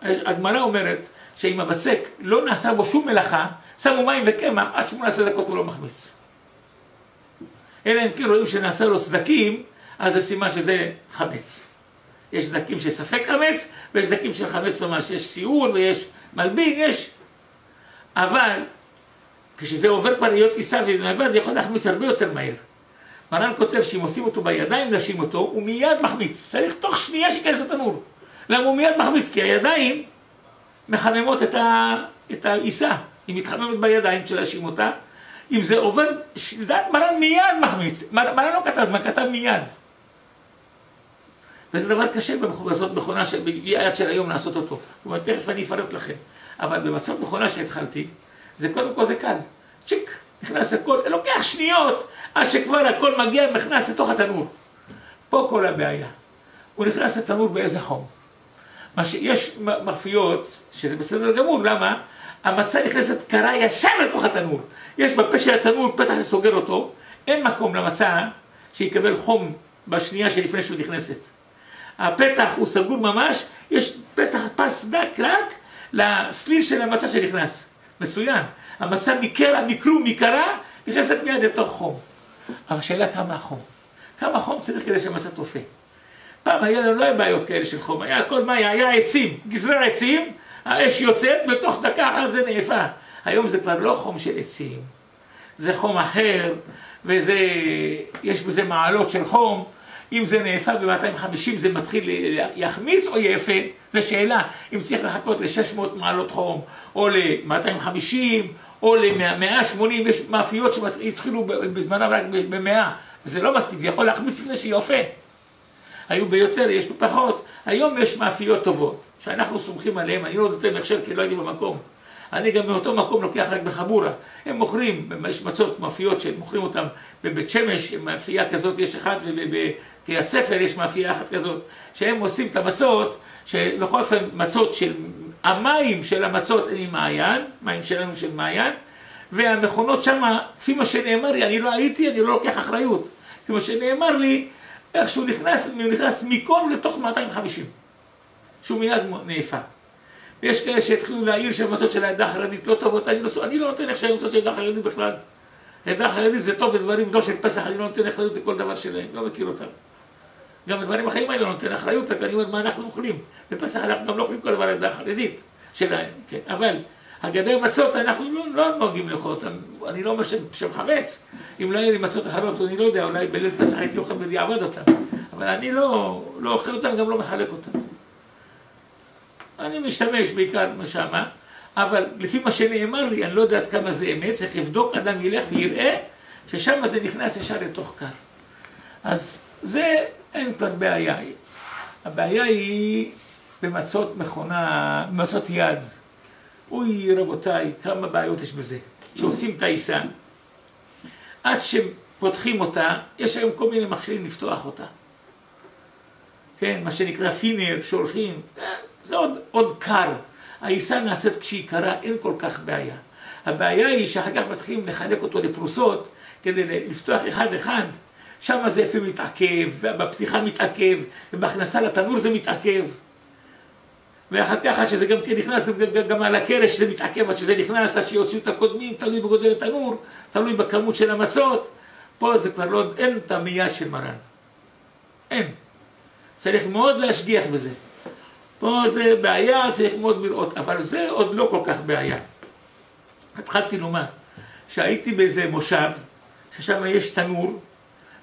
הגמרא אומרת שאם הבצק לא נעשה בו שום מלאכה, שמו מים וקמח, עד 18 דקות הוא לא מחמיץ. אלא אם כן רואים שנעשה לו סדקים, אז זה סימן שזה חמץ. יש סדקים של ספק חמץ, ויש סדקים של חמץ ממש. יש סיור ויש מלבין, יש. אבל, כשזה עובר כבר להיות עיסה ונאבד, זה יכול להחמיץ הרבה יותר מהר. מרן כותב שאם עושים אותו בידיים, לשים אותו, הוא מיד מחמיץ. צריך תוך שנייה שיכנס לתנור. למה הוא מיד מחמיץ? כי הידיים מחממות את העיסה. היא מתחממת בידיים כשלהשים אותה. אם זה עובר, לדעת מרן מיד מחמיץ. מרן לא כתב זמן, כתב מיד. וזה דבר קשה לעשות מכונה ביד של היום לעשות אותו. זאת אומרת, תכף אני אפרט לכם. אבל במצב מכונה שהתחלתי, זה קודם כל זה קל. צ'יק, נכנס הכל, לוקח שניות עד שכבר הכל מגיע ונכנס לתוך התנור. פה כל הבעיה. הוא נכנס לתנור באיזה חום. יש מאפיות, שזה בסדר גמור, למה? המצה נכנסת קרה ישר לתוך התנור. יש בפה של התנור פתח לסוגר אותו, אין מקום למצה שיקבל חום בשנייה שלפני שהוא נכנסת. הפתח הוא סגור ממש, יש פתח פס דק רק לסליל של המצה שנכנס. מצוין. המצה מקרה, נכנסת מיד לתוך חום. אבל השאלה כמה החום. כמה חום צריך כדי שהמצה תופה. פעם היה לנו לא היה בעיות כאלה של חום, היה הכל מה היה עצים, גזרי עצים, האש יוצאת, בתוך דקה אחת זה נאפה. היום זה כבר לא חום של עצים, זה חום אחר, יש בזה מעלות של חום. אם זה נאפה ב-250 זה מתחיל יחמיץ או יפה, זו שאלה. אם צריך לחכות ל-600 מעלות חום, או ל-250, או ל-180, יש מאפיות שהתחילו בזמנם רק ב-100, זה לא מספיק, זה יכול להחמיץ לפני שיופה. היו ביותר, יש פחות. היום יש מאפיות טובות, שאנחנו סומכים עליהן, אני לא נותן הכשר כי לא הייתי במקום. אני גם מאותו מקום לוקח רק בחבורה. הם מוכרים, יש מצות מאפיות שמוכרים אותם בבית שמש, מאפייה כזאת יש אחת, ובקריית ספר יש מאפייה אחת כזאת, שהם עושים את המצות, שבכל אופן מצות של המים של המצות הם מעיין, מים שלנו של מעיין, והמכונות שם, כפי מה שנאמר לי, אני לא הייתי, אני לא לוקח אחריות. כפי מה שנאמר לי, איך שהוא נכנס מכל לתוך 250, שהוא מיד נאפה. ויש כאלה שהתחילו להעיר שהמצות של העדה החרדית לא טובות, אני לא נותן איך שהמצות של העדה החרדית בכלל. העדה החרדית זה טוב לדברים לא של פסח, אני לא נותן אחריות לכל דבר שלהם, לא מכיר אותם. גם הדברים החיים האלה לא נותן אחריות, רק אני אומר מה אנחנו אוכלים. בפסח אנחנו גם לא אוכלים כל דבר העדה החרדית שלהם, כן. אבל הגדי מצות אנחנו לא נוהגים לאכול אותם, אני לא אומר שם חמץ. אם לא יהיה לי מצות אחרות, אני לא יודע, אולי בליל פסח הייתי אוכל בדיעבד אותם. אבל אני לא אוכל אותם, גם לא מחלק אותם. אני משתמש בעיקר מה שמה, אבל לפי מה שנאמר לי, אני לא יודע עד כמה זה אמת, צריך לבדוק, אדם ילך ויראה ששם זה נכנס ישר לתוך קר. אז זה אין כבר בעיה. הבעיה היא במצות מכונה, במצות יד. אוי רבותיי, כמה בעיות יש בזה. שעושים את העיסה, עד שפותחים אותה, יש היום כל מיני מכשירים לפתוח אותה. כן, מה שנקרא פינר, שהולכים, זה עוד קר. העיסה נעשית כשהיא קרה, אין כל כך בעיה. הבעיה היא שאחר כך מתחילים לחלק אותו לפרוסות, כדי לפתוח אחד אחד. שם זה איפה מתעכב, ובפתיחה מתעכב, ובהכנסה לתנור זה מתעכב. ואחר כך עד שזה גם כן נכנס, גם על הקרש שזה מתעכב, עד שזה נכנס, עד שיוציאו את הקודמים, תלוי בגודל התנור, תלוי בכמות של המצות. פה זה כבר לא, אין את המייד של מרן. אין. צריך מאוד להשגיח בזה. פה זה בעיה, צריך מאוד לראות, אבל זה עוד לא כל כך בעיה. התחלתי לומר שהייתי באיזה מושב, ששם יש תנור,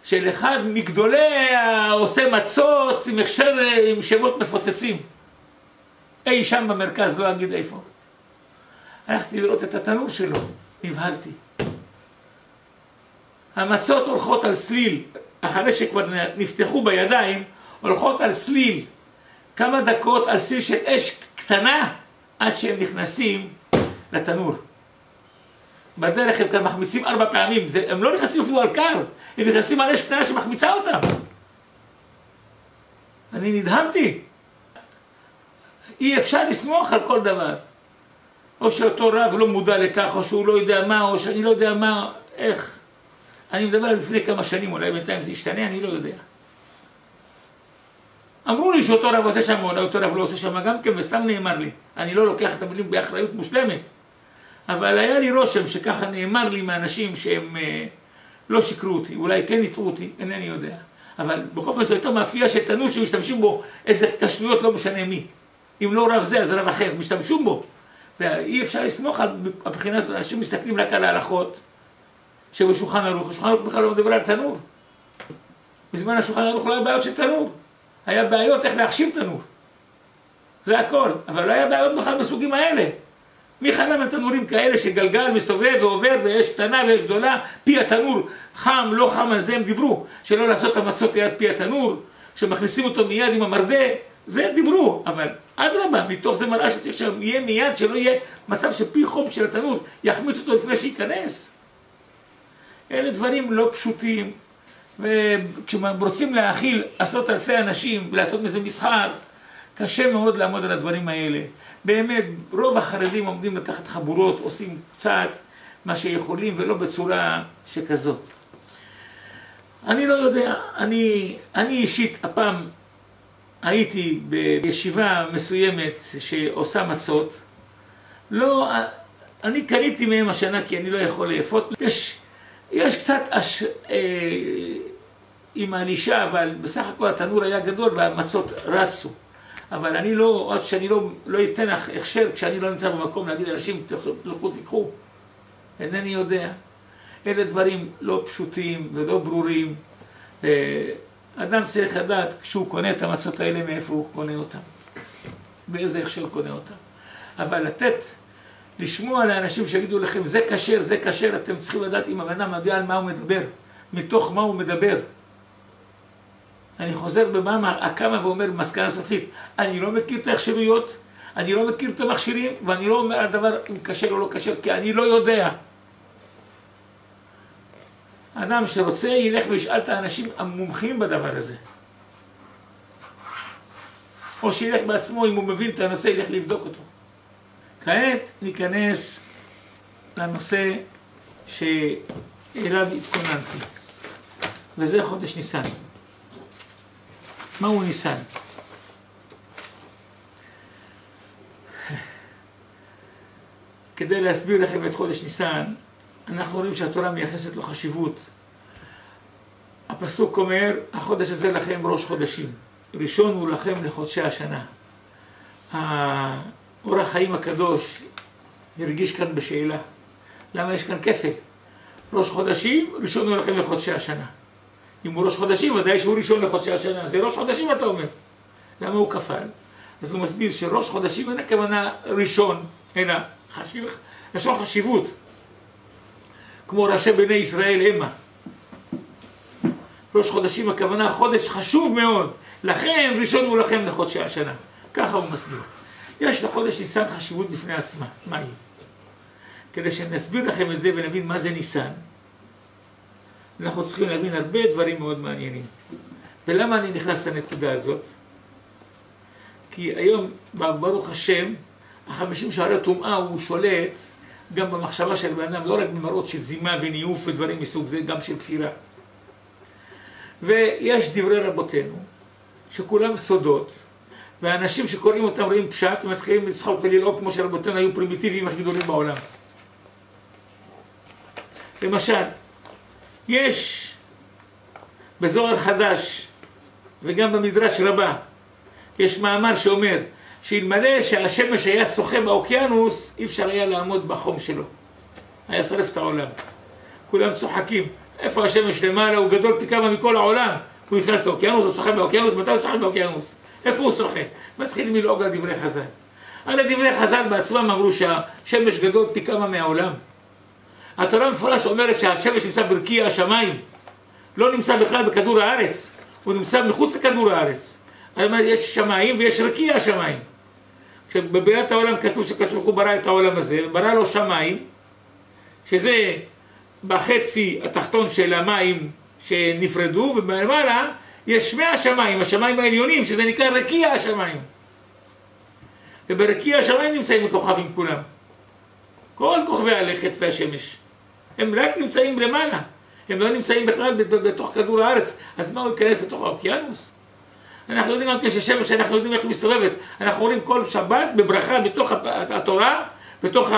של אחד מגדולי עושה מצות עם הכשר עם שמות מפוצצים. אי שם במרכז, לא אגיד איפה. הלכתי לראות את התנור שלו, נבהלתי. המצות הולכות על סליל, אחרי שכבר נפתחו בידיים, הולכות על סליל. כמה דקות על סליל של אש קטנה, עד שהם נכנסים לתנור. בדרך הם כאן מחמיצים 4 פעמים, הם לא נכנסים אפילו על קר, הם נכנסים על אש קטנה שמחמיצה אותם. אני נדהמתי. אי אפשר לסמוך על כל דבר. או שאותו רב לא מודע לכך, או שהוא לא יודע מה, או שאני לא יודע מה, איך. אני מדבר על לפני כמה שנים, אולי בינתיים זה ישתנה, אני לא יודע. אמרו לי שאותו רב עושה שם, אולי אותו רב לא עושה שם גם כן, וסתם נאמר לי. אני לא לוקח את המילים באחריות מושלמת. אבל היה לי רושם שככה נאמר לי מאנשים שהם לא שיקרו אותי, אולי כן יטעו אותי, אינני יודע. אבל בכל זאת זו הייתה מאפייה של תנור שמשתמשים בו איזה כשלויות, לא משנה מי. אם לא רב זה, אז רב אחר, משתמשו בו. ואי אפשר לסמוך על הבחינה הזאת, אנשים מסתכלים רק על ההלכות שבשולחן ערוך. השולחן ערוך בכלל לא מדבר על תנור. בזמן השולחן ערוך לא היה בעיות של תנור. היה בעיות איך להכשיר תנור. זה הכל. אבל לא היה בעיות בכלל בסוגים האלה. מי חלם על תנורים כאלה שגלגל מסתובב ועובר ויש קטנה ויש גדולה, פי התנור, חם, לא חם, על זה הם דיברו, שלא לעשות המצות ליד פי התנור, שמכניסים אותו מיד עם המרדה, זה דיברו, אבל אדרבה, מתוך זה מראה שצריך שיהיה מיד, שלא יהיה מצב שפי חום של התנור יחמיץ אותו לפני שייכנס. אלה דברים לא פשוטים, וכשרוצים להאכיל 10,000 אנשים ולעשות מזה מסחר, קשה מאוד לעמוד על הדברים האלה. באמת, רוב החרדים עומדים לקחת חבורות, עושים קצת מה שיכולים ולא בצורה שכזאת. אני לא יודע, אני אישית הפעם הייתי בישיבה מסוימת שעושה מצות. לא, אני קניתי מהם השנה כי אני לא יכול לאפות. יש קצת עם הלישה, אבל בסך הכל התנור היה גדול והמצות רצו. אבל אני לא, עד שאני לא אתן הכשר כשאני לא נמצא במקום להגיד לאנשים תלכו תיקחו. אינני יודע. אלה דברים לא פשוטים ולא ברורים. אדם צריך לדעת כשהוא קונה את המצות האלה מאיפה הוא קונה אותם. באיזה הכשר קונה אותם. אבל לשמוע לאנשים שיגידו לכם זה כשר, זה כשר, אתם צריכים לדעת אם הבן אדם יודע על מה הוא מדבר. מתוך מה הוא מדבר. אני חוזר הקמה ואומר במסקנה סופית, אני לא מכיר את ההכשרויות, אני לא מכיר את המכשירים, ואני לא אומר על דבר אם כשר או לא כשר, כי אני לא יודע. אדם שרוצה ילך וישאל את האנשים המומחים בדבר הזה. או שילך בעצמו, אם הוא מבין את הנושא, ילך לבדוק אותו. כעת ניכנס לנושא שאליו התכוננתי, וזה חודש ניסן. מהו ניסן? כדי להסביר לכם את חודש ניסן, אנחנו רואים שהתורה מייחסת לו חשיבות. הפסוק אומר, החודש הזה לכם ראש חודשים, ראשון הוא לכם לחודשי השנה. האור החיים הקדוש הרגיש כאן בשאלה, למה יש כאן כפל? ראש חודשים, ראשון הוא לכם לחודשי השנה. אם הוא ראש חודשים, ודאי שהוא ראשון לחודשי השנה, זה ראש חודשים אתה אומר. למה הוא כפל? אז הוא מסביר שראש חודשים אין הכוונה ראשון, אלא יש לו חשיבות. כמו ראשי בני ישראל המה. ראש חודשים הכוונה חודש חשוב מאוד, לכן ראשון הוא לכם לחודשי השנה. ככה הוא מסביר. יש לחודש ניסן חשיבות בפני עצמה. מה היא? כדי שנסביר לכם את זה ונבין מה זה ניסן, אנחנו צריכים להבין הרבה דברים מאוד מעניינים. ולמה אני נכנס לנקודה הזאת? כי היום, ברוך השם, 50 שערי טומאה הוא שולט גם במחשבה של בן אדם, לא רק במראות של זימה וניוף ודברים מסוג זה, גם של כפירה. ויש דברי רבותינו, שכולם סודות, והאנשים שקוראים אותם רואים פשט, ומתחילים לצחוק וללעוק כמו שרבותינו היו פרימיטיביים הכי גדולים בעולם. למשל, יש בזוהר חדש, וגם במדרש רבה, יש מאמר שאומר, שאלמלא שהשמש היה שוחה באוקיינוס, אי אפשר היה לעמוד בחום שלו. היה שרף את העולם. כולם צוחקים. איפה השמש למעלה? הוא גדול פי כמה מכל העולם. הוא נכנס לאוקיינוס, הוא שוחה באוקיינוס, מתי הוא שוחה באוקיינוס? איפה הוא שוחה? מתחילים ללעוג על דברי חז"ל. על דברי חז"ל בעצמם אמרו שהשמש גדול פי כמה מהעולם. התורה מפורש אומרת שהשמש נמצא ברקיע השמיים. לא נמצא בכלל בכדור הארץ. הוא נמצא מחוץ לכדור הארץ. יש שמיים ויש רקיע השמיים. כשבבריאת העולם כתוב שכשברוך הוא ברא את העולם הזה, ברא לו שמיים, שזה בחצי התחתון של המים שנפרדו, ובמעלה יש 100 שמיים, השמיים העליונים, שזה נקרא רקיע השמיים. וברקיע השמיים נמצאים הכוכבים כולם. כל כוכבי הלכת והשמש. הם רק נמצאים למעלה. הם לא נמצאים בכלל בתוך כדור הארץ. אז מה הוא ייכנס לתוך האוקיינוס? אנחנו יודעים גם כששמש, אנחנו יודעים איך מסתובבת. אנחנו רואים כל שבת בברכה בתוך התורה, בתוך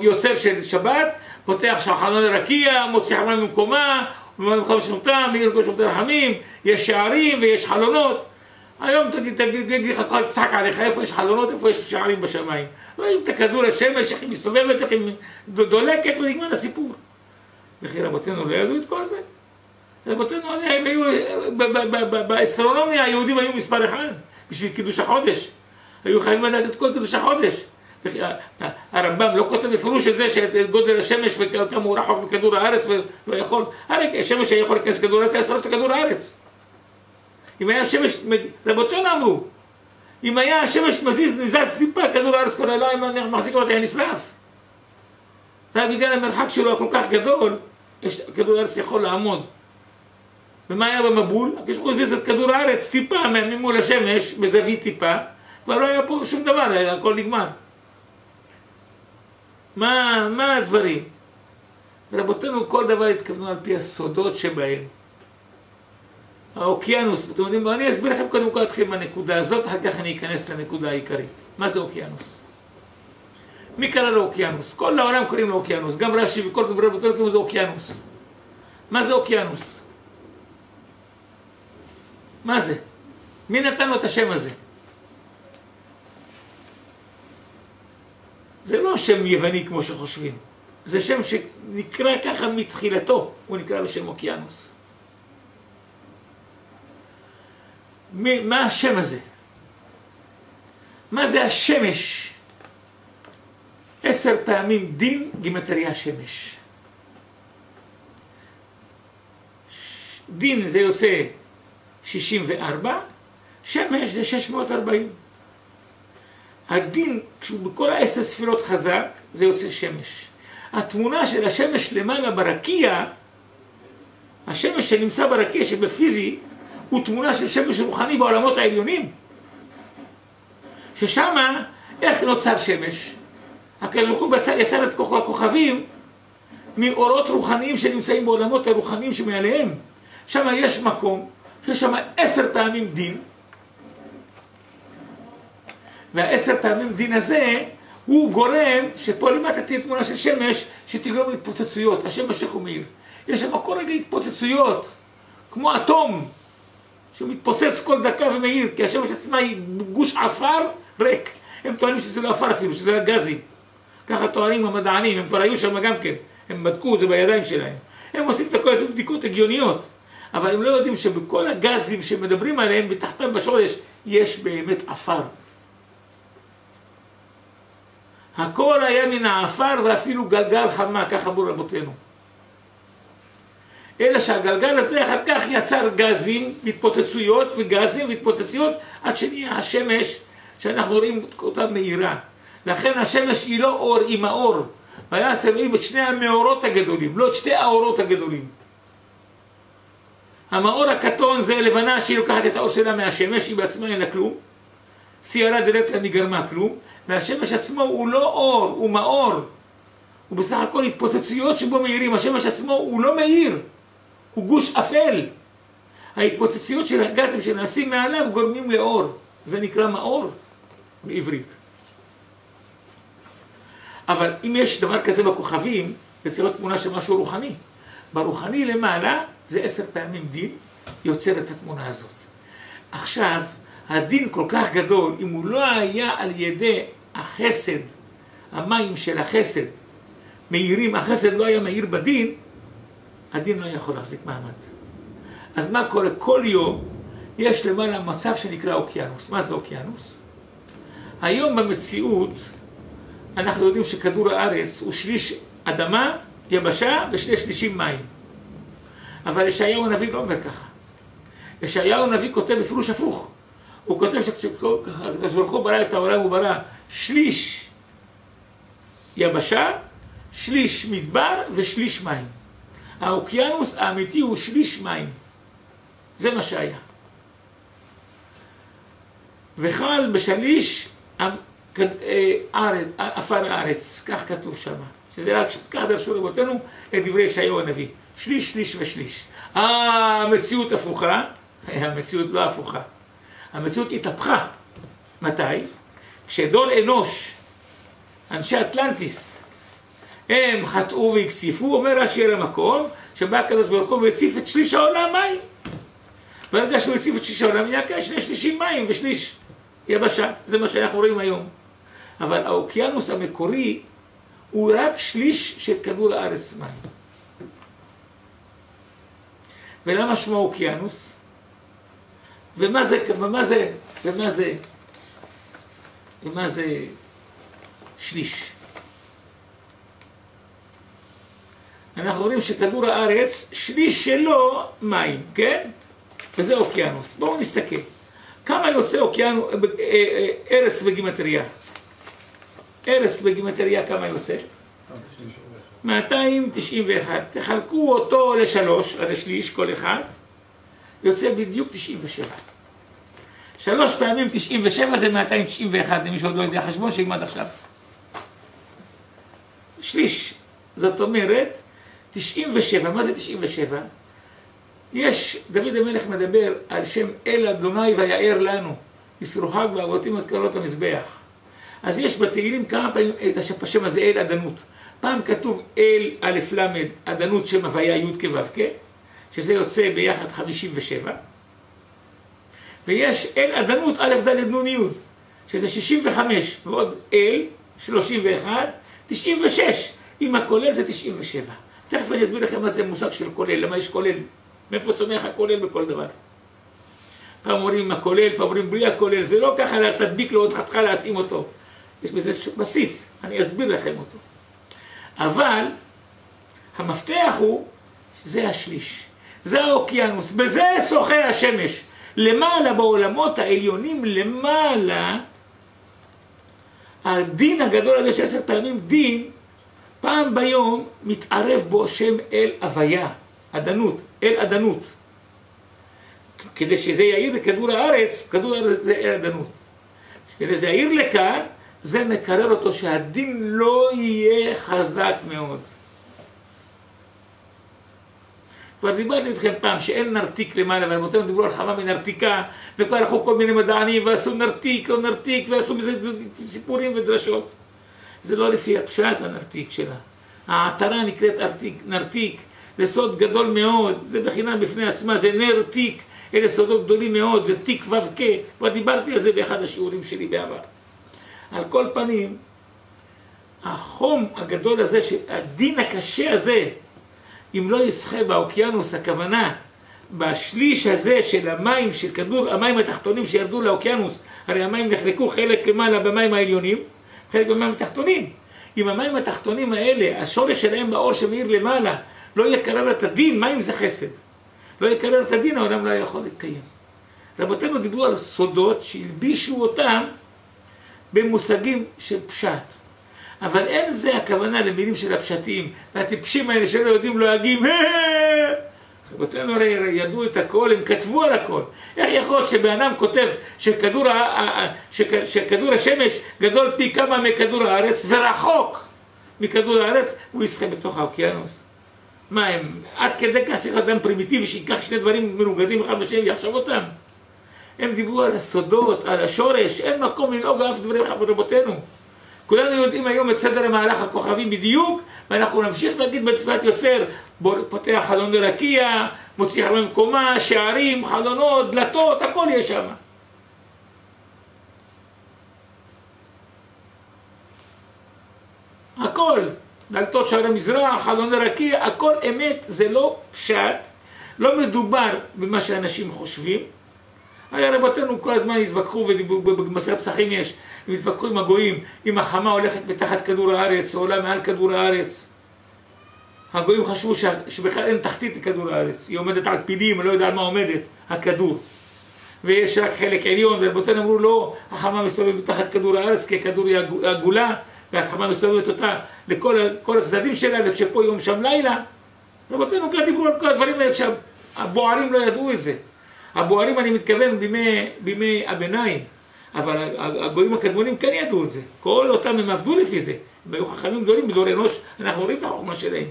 היוצר של שבת, פותח חלון הרקיע, מוציא חלון ממקומה, במקום שנותם, מאיר כל שופטי רחמים, יש שערים ויש חלונות. היום תגיד לך, תצחק עליך, איפה יש חלונות, איפה יש שערים בשמיים. רואים את הכדור השמש, איך היא מסתובבת, איך היא דולקת, ונגמר הסיפור. וכי רבותינו לא ידעו את כל זה? רבותינו, באסטרונומיה היהודים היו מספר אחד, בשביל קידוש החודש. היו חייבים לדעת את כל קידוש החודש. הרמב"ם לא כותב בפירוש את זה שגודל השמש וכמה הוא רחוק מכדור הארץ ולא יכול. הרי השמש היה יכול להיכנס לכדור הארץ, היה שרף את כדור הארץ. אם היה השמש, רבותינו אמרו, אם היה השמש מזיז, נזז טיפה, כדור הארץ כל הלא, אם מחזיק אותו, היה נשרף. זה היה בגלל המרחק שלו הכל כך גדול, כדור הארץ יכול לעמוד. ומה היה במבול? כשהוא הזיז את כדור הארץ טיפה ממול השמש, בזווית טיפה, כבר לא היה פה שום דבר, הכל נגמר. מה הדברים? רבותינו כל דבר התכוונו על פי הסודות שבהם. האוקיינוס, אתם יודעים, אני אסביר לכם קודם כל אתחיל מהנקודה הזאת, אחר כך אני אכנס לנקודה העיקרית. מה זה אוקיינוס? מי קרא לאוקיינוס? כל העולם קוראים לאוקיינוס, גם רש"י וכל דברי רבותינו קוראים לזה אוקיינוס. מה זה אוקיינוס? מה זה? מי נתן לו את השם הזה? זה לא שם יווני כמו שחושבים. זה שם שנקרא ככה מתחילתו, הוא נקרא בשם אוקיינוס. מה השם הזה? מה זה השמש? 10 פעמים דין גימטריה שמש. דין זה יוצא 64, שמש זה 640. הדין, כשהוא בכל 10 ספירות חזק, זה יוצא שמש. התמונה של השמש למעלה ברקיע, השמש שנמצא ברקיע שבפיזי, הוא תמונה של שמש רוחני בעולמות העליונים. ששם, איך נוצר שמש? הקדוש ברוך הוא יצר את הכוכבים מאורות רוחניים שנמצאים בעולמות הרוחניים שמעליהם. שם יש מקום, שיש שם 10 פעמים דין, וה10 פעמים דין הזה הוא גורם שפה למטה תהיה תמונה של שמש שתגרום להתפוצצויות. השמש איך הוא מאיר? יש שם כל רגע התפוצצויות, כמו אטום שמתפוצץ כל דקה ומאיר, כי השמש עצמה היא גוש עפר ריק. הם טוענים שזה לא עפר אפילו, שזה הגזים. ככה טוענים המדענים, הם כבר היו שם גם כן, הם בדקו את זה בידיים שלהם. הם עושים את הכל בדיקות הגיוניות, אבל הם לא יודעים שבכל הגזים שמדברים עליהם, בתחתם בשורש, יש באמת עפר. הכל היה מן העפר ואפילו גלגל חמה, כך אמרו רבותינו. אלא שהגלגל הזה אחר כך יצר גזים והתפוצצויות וגזים והתפוצצויות עד שנהיה השמש שאנחנו רואים אותה מהירה. לכן השמש היא לא אור, היא מאור. והיה שמים את שני המאורות הגדולים, לא את שתי האורות הגדולים. המאור הקטון זה לבנה שהיא לוקחת את האור שלה מהשמש, היא בעצמה אין לה כלום. סיירה דלת לה מגרמה כלום. והשמש עצמו הוא לא אור, הוא מאור. הוא בסך הכל התפוצצויות שבו מאירים. השמש עצמו הוא לא מאיר, הוא גוש אפל. ההתפוצצויות של הגזים שנעשים מעליו גורמים לאור. זה נקרא מאור בעברית. אבל אם יש דבר כזה בכוכבים, זה צריך להיות תמונה של משהו רוחני. ברוחני למעלה זה 10 פעמים דין יוצר את התמונה הזאת. עכשיו, הדין כל כך גדול, אם הוא לא היה על ידי החסד, המים של החסד, מאירים, החסד לא היה מאיר בדין, הדין לא יכול להחזיק מעמד. אז מה קורה? כל יום יש למעלה מצב שנקרא אוקיינוס. מה זה אוקיינוס? היום במציאות אנחנו יודעים שכדור הארץ הוא שליש אדמה, יבשה ושלישים מים. אבל ישעיהו הנביא לא אומר ככה. ישעיהו הנביא כותב בפירוש הפוך. הוא כותב שהקדוש ברוך הוא ברא את העולם, הוא ברא שליש יבשה, שליש מדבר ושליש מים. האוקיינוס האמיתי הוא שליש מים. זה מה שהיה. וחל בשליש עפר הארץ, כך כתוב שם. שזה רק, כך דרשו רבותינו את דברי ישעיהו הנביא. שליש, שליש ושליש. המציאות הפוכה, המציאות לא הפוכה. המציאות התהפכה. מתי? כשדור אנוש, אנשי אטלנטיס, הם חטאו והקציפו, אומר רש"י על המקום, שבא הקדוש ברוך הוא והציף את שליש העולם מים. ברגע שהוא הציף את שליש העולם, נהיה שני שלישים מים ושליש יבשה. זה מה שאנחנו רואים היום. אבל האוקיינוס המקורי הוא רק שליש של כדור הארץ מים. ולמה שמו אוקיינוס? ומה זה שליש? אנחנו רואים שכדור הארץ, שליש שלו מים, כן? וזה אוקיינוס. בואו נסתכל. כמה יוצא ארץ בגימטריה? ארץ בגימטריה כמה יוצא? 291. תחלקו אותו לשלוש, לשליש, כל אחד. יוצא בדיוק 97. 3 פעמים 97 זה 291, למי שעוד לא יודע חשבון שילמד עכשיו. שליש. זאת אומרת, 97. מה זה 97? יש, דוד המלך מדבר על שם אל אדוני ויער לנו, ישרוחק בעבותים את קרנות המזבח. אז יש בתהילים כמה פעמים את השם הזה אל עדנות. פעם כתוב אל א' למד, עדנות שם הוויה י' כו' שזה יוצא ביחד 57. ויש אל עדנות א' ד' נ' י' שזה 65 ועוד אל 31, 96. אם הכולל זה 97. תכף אני אסביר לכם מה זה מושג של כולל, למה יש כולל. מאיפה צומח הכולל בכל דבר. פעם אומרים עם הכולל, פעם אומרים בלי הכולל. זה לא ככה תדביק לו עוד חתך להתאים אותו. יש בזה בסיס, אני אסביר לכם אותו. אבל המפתח הוא שזה השליש. זה האוקיינוס. בזה שוחה השמש. למעלה בעולמות העליונים, למעלה, הדין הגדול הזה ש10 פעמים דין, פעם ביום מתערב בו שם אל הוויה, עדנות, אל עדנות. כדי שזה יאיר לכדור הארץ, כדור הארץ זה אל עדנות. כדי שזה יאיר לכאן, זה מקרר אותו שהדין לא יהיה חזק מאוד. כבר דיברתי איתכם פעם שאין נרתיק למעלה, והרבותינו דיברו על חמה מנרתיקה, וכבר הלכו כל מיני מדענים ועשו נרתיק, לא נרתיק, ועשו מזה סיפורים ודרשות. זה לא לפי הפשט הנרתיק שלה. העטרה נקראת נרתיק, זה סוד גדול מאוד, זה בחינם בפני עצמה, זה נרתיק, אלה סודות גדולים מאוד, זה תיק ובקה, כבר דיברתי על זה באחד השיעורים שלי בעבר. על כל פנים, החום הגדול הזה, הדין הקשה הזה, אם לא ישחה באוקיינוס, הכוונה, בשליש הזה של המים, של כדור, המים התחתונים שירדו לאוקיינוס, הרי המים נחלקו חלק למעלה במים העליונים, חלק במים התחתונים. אם המים התחתונים האלה, השורש שלהם באור שמאיר למעלה, לא יקרר את הדין, מים זה חסד. לא יקרר את הדין, העולם לא יכול להתקיים. רבותינו דיברו על הסודות שהלבישו אותם במושגים של פשט. אבל אין זה הכוונה למילים של הפשטים, והטיפשים האלה שלא יודעים לועגים, רבותינו הרי ידעו את הכל, הם כתבו על הכל. איך יכול להיות שבאדם כותב שכדור השמש גדול פי כמה מכדור הארץ ורחוק מכדור הארץ, הוא ישחה בתוך האוקיינוס? מה הם, עד כדי כך צריך אדם פרימיטיבי שיקח שני דברים מנוגדים אחד בשם ויחשב אותם? הם דיברו על הסודות, על השורש, אין מקום לנהוג אף דברים רבותינו. כולנו יודעים היום את סדר המהלך הכוכבים בדיוק, ואנחנו נמשיך להגיד בצפת יוצר, פותח חלון לרקיע, מוציא חלון קומה, שערים, חלונות, דלתות, הכל יש שם. הכל, דלתות שער המזרח, חלון לרקיע, הכל אמת, זה לא פשט, לא מדובר במה שאנשים חושבים. הרי רבותינו כל הזמן התווכחו, ובמסע פסחים יש, הם התווכחו עם הגויים, אם החמה הולכת בתחת כדור הארץ, או עולה מעל כדור הארץ. הגויים חשבו שבכלל אין תחתית לכדור הארץ, היא עומדת על פילים, אני לא יודע על מה עומדת, הכדור. ויש רק חלק עליון, ורבותינו אמרו לא, החמה מסתובבת בתחת כדור הארץ, כי הכדור היא עגולה, והחמה מסתובבת אותה לכל הצדדים שלה, וכשפה יום שם לילה. רבותינו כאן דיברו על כל הדברים האלה, כשהבוערים לא ידעו את זה. הבוערים אני מתכוון בימי הביניים, אבל הגויים הקדמונים כן ידעו את זה. כל אותם הם עבדו לפי זה. הם היו חכמים גדולים בדור אנוש, אנחנו רואים את החוכמה שלהם.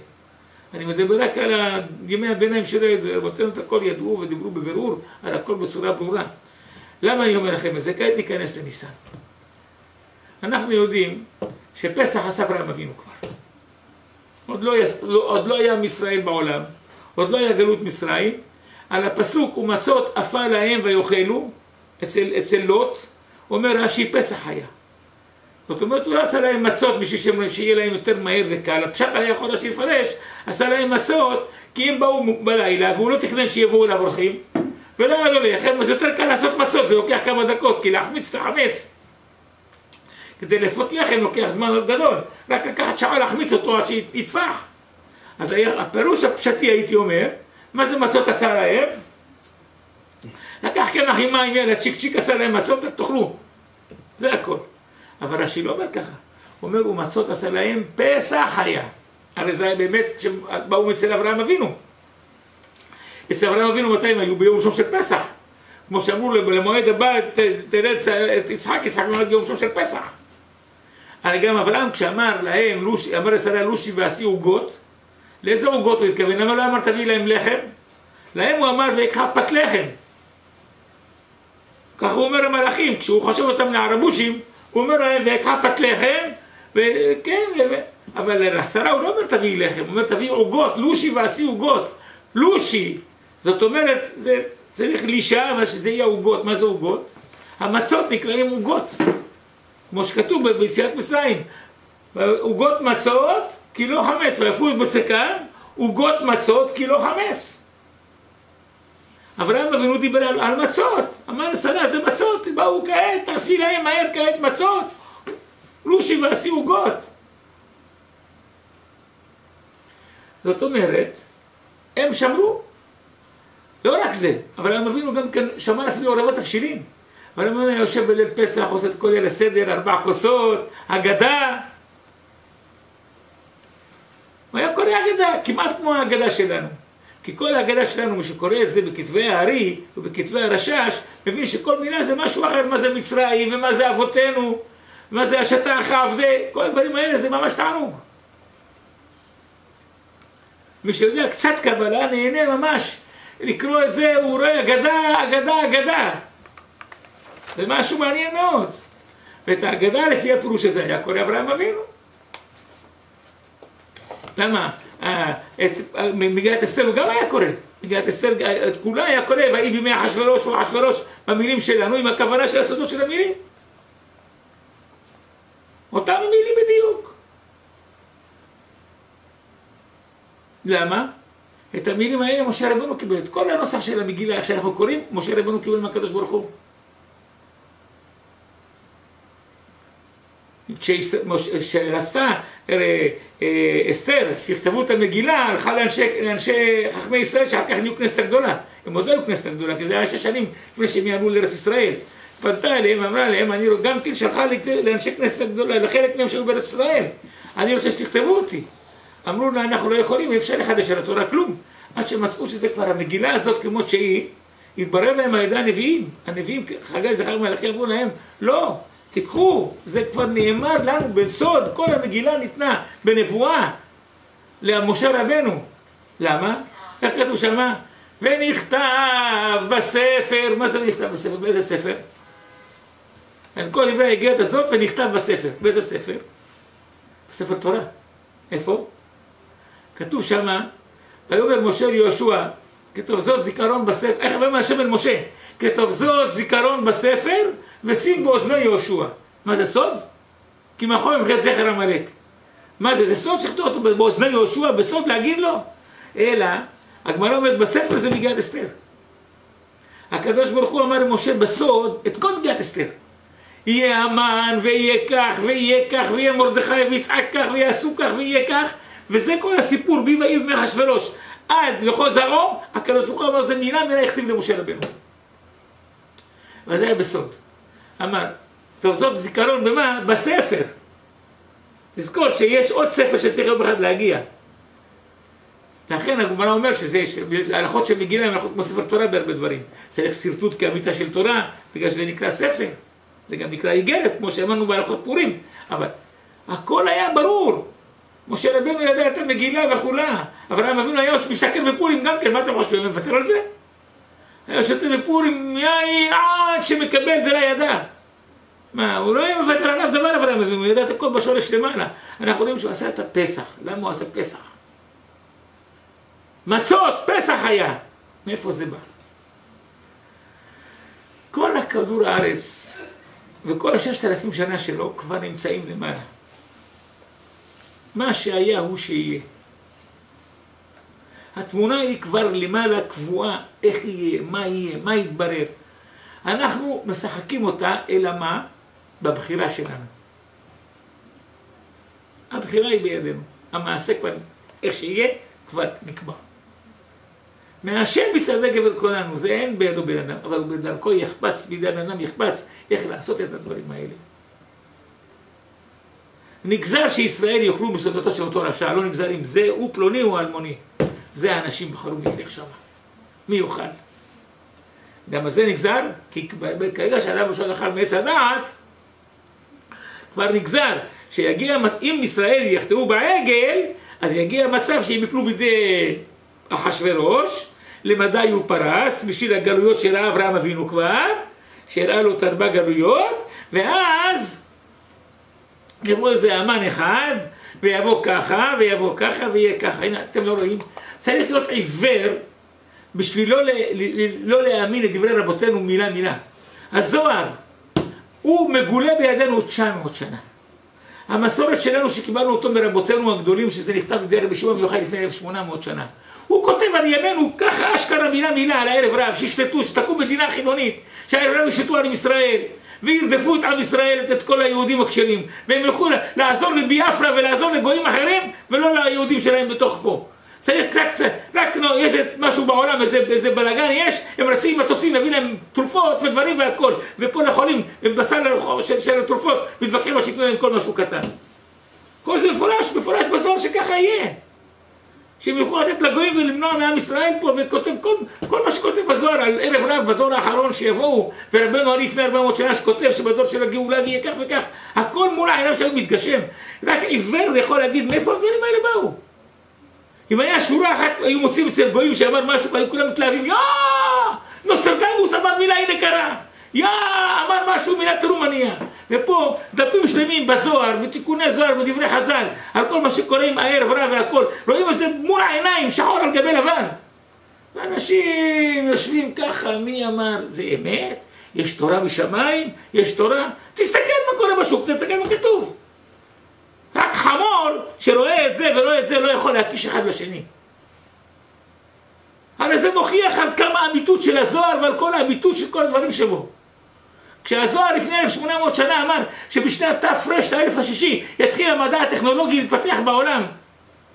אני מדבר רק על ימי הביניים שלהם, רבותינו את הכל ידעו ודיברו בבירור, על הכל בצורה ברורה. למה אני אומר לכם את זה? כעת ניכנס לניסן. אנחנו יודעים שפסח עשה אברהם אבינו כבר. עוד לא היה מישראל בעולם, עוד לא היה גלות מצרים. על הפסוק ומצות עפה להם ויאכלו, אצל לוט, אומר רש"י פסח היה. זאת אומרת, הוא לא עשה להם מצות בשביל שיהיה להם יותר מהר וקל. הפשט היה יכול רש"י לפרש, עשה להם מצות, כי הם באו בלילה, והוא לא תכנן שיבואו לאברכים, ולא היה לו לחם, אז יותר קל לעשות מצות, זה לוקח כמה דקות, כי להחמיץ את החמץ. כדי לפות לחם לוקח זמן גדול, רק לקחת שעה להחמיץ אותו עד שיתפח. אז הפירוש הפשטי הייתי אומר, מה זה מצות עשה להם? לקח קמח עם מים, יאללה, צ'יק צ'יק עשה להם מצות, תאכלו. זה הכל. אבל רש"י לא אומר ככה. הוא אומר, ומצות עשה להם פסח היה. הרי זה היה באמת כשבאו אצל אברהם אבינו. אצל אברהם אבינו מתי הם היו? ביום ראשון של פסח. כמו שאמרו למועד הבא, תרד את יצחק נולד ביום ראשון של פסח. הרי גם אברהם כשאמר להם, אמר לשרי לושי ועשי עוגות, לאיזה עוגות הוא התכוון? למה לא אמר תביא להם לחם? להם הוא אמר ויקחה פת לחם. כך הוא אומר למלאכים, כשהוא חושב אותם לערבושים, הוא אומר להם ויקחה פת לחם, וכן, אבל לשרה הוא לא אומר תביא לחם, הוא אומר תביא עוגות, לושי ועשי עוגות. לושי, זאת אומרת, זה צריך לישה, אבל שזה יהיה עוגות. מה זה עוגות? המצות נקראים עוגות, כמו שכתוב ביציאת מצרים. עוגות מצות, קילו חמץ, ויפו את בצקם, עוגות מצות, קילו חמץ. אברהם אבינו דיבר על מצות, אמר לשרה, זה מצות, באו כעת, תאפי להם מהר כעת מצות, לושי ועשי עוגות. זאת אומרת, הם שמרו, לא רק זה, אברהם אבינו גם כן שמר אפילו עורבות תבשילים. אברהם אבינו יושב בליל פסח, עושה את כל ליל הסדר, 4 כוסות, הגדה. הוא היה קורא אגדה, כמעט כמו האגדה שלנו. כי כל האגדה שלנו, מי שקורא את זה בכתבי הארי ובכתבי הרשש, מבין שכל מילה זה משהו אחר, מה זה מצרים ומה זה אבותינו, מה זה השתה אחי עבדי, כל הדברים האלה זה ממש תענוג. מי שיודע קצת קבלה נהנה ממש לקרוא את זה, הוא רואה אגדה, אגדה, אגדה. זה משהו מעניין מאוד. ואת האגדה לפי הפירוש הזה היה קורא אברהם אבינו. למה? מגילת אסתר הוא גם היה קורא. מגילת אסתר, את כולה היה קורא, והיא בימי אחשוורוש או אחשוורוש במילים שלנו, עם הכוונה של הסודות של המילים. אותם המילים בדיוק. למה? את המילים האלה משה רבנו קיבל. את כל הנוסח של המגילה, איך שאנחנו קוראים, משה רבנו קיבל מהקדוש ברוך הוא. כשרצתה אסתר, שיכתבו את המגילה, הלכה לאנשי חכמי ישראל, שאחר כך נהיו כנסת הגדולה. הם עוד לא היו כנסת הגדולה, כי זה היה 6 שנים לפני שהם יעלו לארץ ישראל. פנתה אליהם, אמרה להם, אני גם כן שלחה לאנשי כנסת הגדולה, לחלק מהם שהיו בארץ ישראל. אני רוצה שתכתבו אותי. אמרו לה, אנחנו לא יכולים, אי אפשר לחדש על התורה כלום. עד שמצאו שזה כבר המגילה הזאת כמות שהיא, התברר להם על ידי הנביאים. הנביאים, חגי זכר מלאכי, אמרו להם, לא. תיקחו, זה כבר נאמר לנו בסוד, כל המגילה ניתנה בנבואה למשה רבנו. למה? איך כתוב שמה? ונכתב בספר, מה זה נכתב בספר? באיזה ספר? אז כל דברי האיגרת הזאת ונכתב בספר. באיזה ספר? בספר תורה. איפה? כתוב שמה, ויאמר משה ליהושע, כתוב זאת זיכרון בספר, איך אומר השם אל משה? כתוב זאת זיכרון בספר ושים באוזני יהושע. מה זה סוד? כי מאחורי מבחינת זכר עמלק. מה זה? זה סוד שכתוב אותו באוזני יהושע, בסוד להגיד לו? אלא, הגמרא אומרת בספר זה מגילת אסתר. הקדוש ברוך הוא אמר למשה בסוד את כל מגילת אסתר. יהיה המן ויהיה כך ויהיה כך ויהיה מרדכי ויצעק כך ויעשו כך ויהיה כך, וזה כל הסיפור בי ויהי בימי אחשוורוש. עד לכל זרעו, הקדוש ברוך הוא אמר זה מילה יכתיב למשה רבנו. וזה היה בסוד. אמר, טוב זאת זיכרון במה? בספר. תזכור שיש עוד ספר שצריך יום אחד להגיע. לכן הגמרא אומר שזה הלכות של מגילה הן הלכות כמו ספר תורה בהרבה דברים. צריך שרטוט כאמיתה של תורה, בגלל שזה נקרא ספר. זה גם נקרא איגרת, כמו שאמרנו בהלכות פורים. אבל הכל היה ברור. משה רבנו ידע את המגילה וכולה. אברהם אבינו היה משתכר בפורים גם כן, מה אתם חושבים? מוותר על זה? היה שותה בפורים יין עד שמקבל דלה ידע. מה, הוא לא היה מוותר עליו דבר אברהם אבינו, הוא ידע את הכל בשורש למעלה. אנחנו יודעים שהוא עשה את הפסח. למה הוא עשה פסח? מצות, פסח היה. מאיפה זה בא? כל הכדור הארץ וכל 6,000 שנה שלו כבר נמצאים למעלה. מה שהיה הוא שיהיה. התמונה היא כבר למעלה קבועה, איך יהיה, מה יתברר. אנחנו משחקים אותה, אלא מה? בבחירה שלנו. הבחירה היא בידינו. המעשה כבר, איך שיהיה, כבר נקבע. מהשם מצעדי גבר כולנו, זה אין בידו בן אדם, אבל בדרכו יחפץ, בידי בן אדם יחפץ, איך לעשות את הדברים האלה. נגזר שישראל יאכלו מסודתו של אותו רשע, לא נגזר אם זה הוא פלוני או אלמוני. זה האנשים בחרו מלך שם. מי יאכל? למה זה נגזר? כי כרגע שאדם ראשון אכל מעץ הדעת, כבר נגזר שיגיע, אם ישראל יחטאו בעגל, אז יגיע מצב שהם יפלו בידי אחשוורוש, למדי הוא פרס, בשביל הגלויות שראה אברהם אבינו כבר, שהראה לו את 4 גלויות, ואז יבוא איזה אמן אחד, ויבוא ככה, ויבוא ככה, ויהיה ככה. הנה, אתם לא רואים? צריך להיות עיוור, בשביל לא להאמין לדברי רבותינו מילה מילה. הזוהר, הוא מגולה בידינו 900 שנה. המסורת שלנו שקיבלנו אותו מרבותינו הגדולים, שזה נכתב בידי רבי שמעון בר יוחאי לפני 1800 שנה. הוא כותב על ימינו ככה אשכרה מילה מילה על הערב רב, שישלטו, שתקום מדינה חילונית, שהערב רב ישלטו על עם ישראל, וירדפו את עם ישראל, את כל היהודים הכשרים, והם ילכו לעזור לביאפרה ולעזור לגויים אחרים, ולא ליהודים שלהם בתוך פה. צריך רק יש משהו בעולם, איזה בלגן יש, הם רצים מטוסים להביא להם תרופות ודברים והכל, ופה לחולים, בסל של התרופות, מתווכחים עד שיתנו להם כל משהו קטן. כל זה מפורש בזוהר שככה יהיה. שהם יוכלו לתת לגויים ולמנוע מעם ישראל פה, וכותב כל מה שכותב בזוהר על ערב רב בדור האחרון שיבואו, ורבנו עלי לפני 400 שנה שכותב שבדור של הגאולה יהיה כך וכך, הכל מול העיניים שלנו מתגשם. רק עיוור יכול להגיד מאיפה הדברים האלה באו. אם היה שורה אחת, היו מוצאים אצל גויים שאמר משהו, והיו כולם מתלהבים, נוסטרדמוס אמר מילה, הנה קרה. אמר משהו מילה רומניה. ופה דפים שלמים בזוהר, בתיקוני זוהר, בדברי חז"ל, על כל מה שקורה עם הערב רב והכל. רואים את זה מול העיניים, שחור על גבי לבן. ואנשים יושבים ככה, מי אמר? זה אמת? יש תורה משמיים? יש תורה? תסתכל מה קורה בשוק, תסתכל מה כתוב. רק חמור שרואה את זה ורואה את זה לא יכול להקיש אחד לשני. הרי זה מוכיח על כמה אמיתות של הזוהר ועל כל האמיתות של כל הדברים שבו. כשהזוהר לפני 1800 שנה אמר שבשנת תר"ש, האלף השישי, יתחיל המדע הטכנולוגי להתפתח בעולם.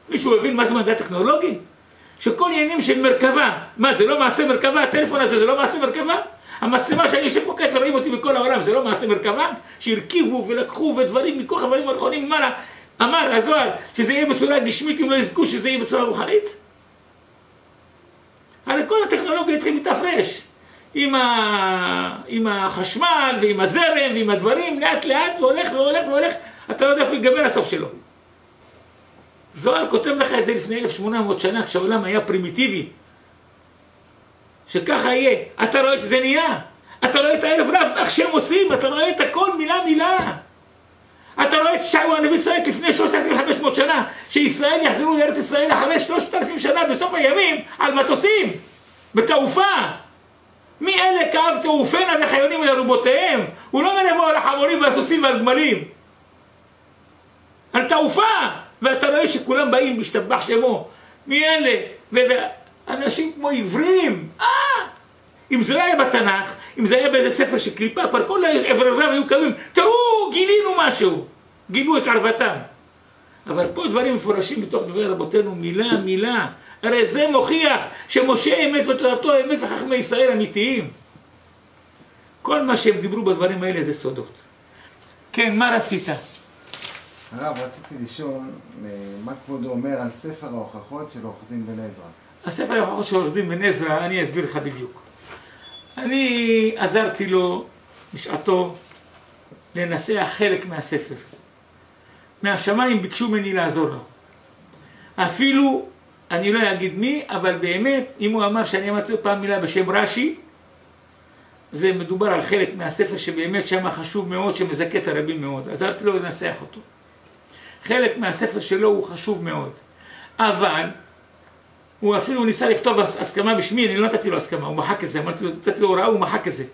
מישהו הבין מה זה מדע טכנולוגי? שכל עניינים של מרכבה, מה זה לא מעשה מרכבה? הטלפון הזה זה לא מעשה מרכבה? המצלמה שאני יושב פה כעת ורואים אותי בכל העולם זה לא מעשה מרכבה? שהרכיבו ולקחו ודברים מכוח הדברים הנכונים ממעלה. אמר הזוהר שזה יהיה בצורה גשמית אם לא יזכו שזה יהיה בצורה רוחנית? הרי כל הטכנולוגיה התחיל מתפרש עם החשמל ועם הזרם ועם הדברים לאט לאט והולך והולך והולך, אתה לא יודע איפה ייגמר הסוף שלו. זוהר כותב לך את זה לפני 1800 שנה כשהעולם היה פרימיטיבי, שככה יהיה. אתה רואה שזה נהיה, אתה רואה את הערב רב איך שהם עושים, אתה רואה את הכל מילה מילה. אתה רואה את ישעיהו הנביא צועק לפני 3500 שנה שישראל יחזרו לארץ ישראל אחרי 3000 שנה בסוף הימים על מטוסים בתעופה. מי אלה כאב תעופנה וחיונים על ארובותיהם? הוא לא מנבוא על החמורים והסוסים ועל גמלים, על תעופה. ואתה רואה שכולם באים משתבח שמו. מי אלה? ואנשים כמו עיוורים. אם זה לא היה בתנ"ך, אם זה היה באיזה ספר של קליפה, כבר כל עברם היו קמים, תראו, גילינו משהו. גילו את ערוותם. אבל פה דברים מפורשים בתוך דברי רבותינו, מילה מילה. הרי זה מוכיח שמשה אמת ותורתו אמת וחכמי ישראל אמיתיים. כל מה שהם דיברו בדברים האלה זה סודות. כן, מה רצית? הרב, רציתי לשאול, מה כבודו אומר על ספר ההוכחות של עורך דין בן עזרא? הספר ההוכחות של עורך דין בן עזרא, אני אסביר לך בדיוק. אני עזרתי לו בשעתו לנסח חלק מהספר. מהשמיים ביקשו ממני לעזור לו. אפילו, אני לא אגיד מי, אבל באמת, אם הוא אמר שאני אמרתי לו פעם מילה בשם רש"י, זה מדובר על חלק מהספר שבאמת שם חשוב מאוד, שמזכה את הרבים מאוד. עזרתי לו לנסח אותו. חלק מהספר שלו הוא חשוב מאוד. אבל, הוא אפילו ניסה לכתוב הסכמה בשמי, אני לא נתתי לו הסכמה, הוא מחק את זה. אמרתי לו, נתתי לו הוראה, הוא מחק את זה.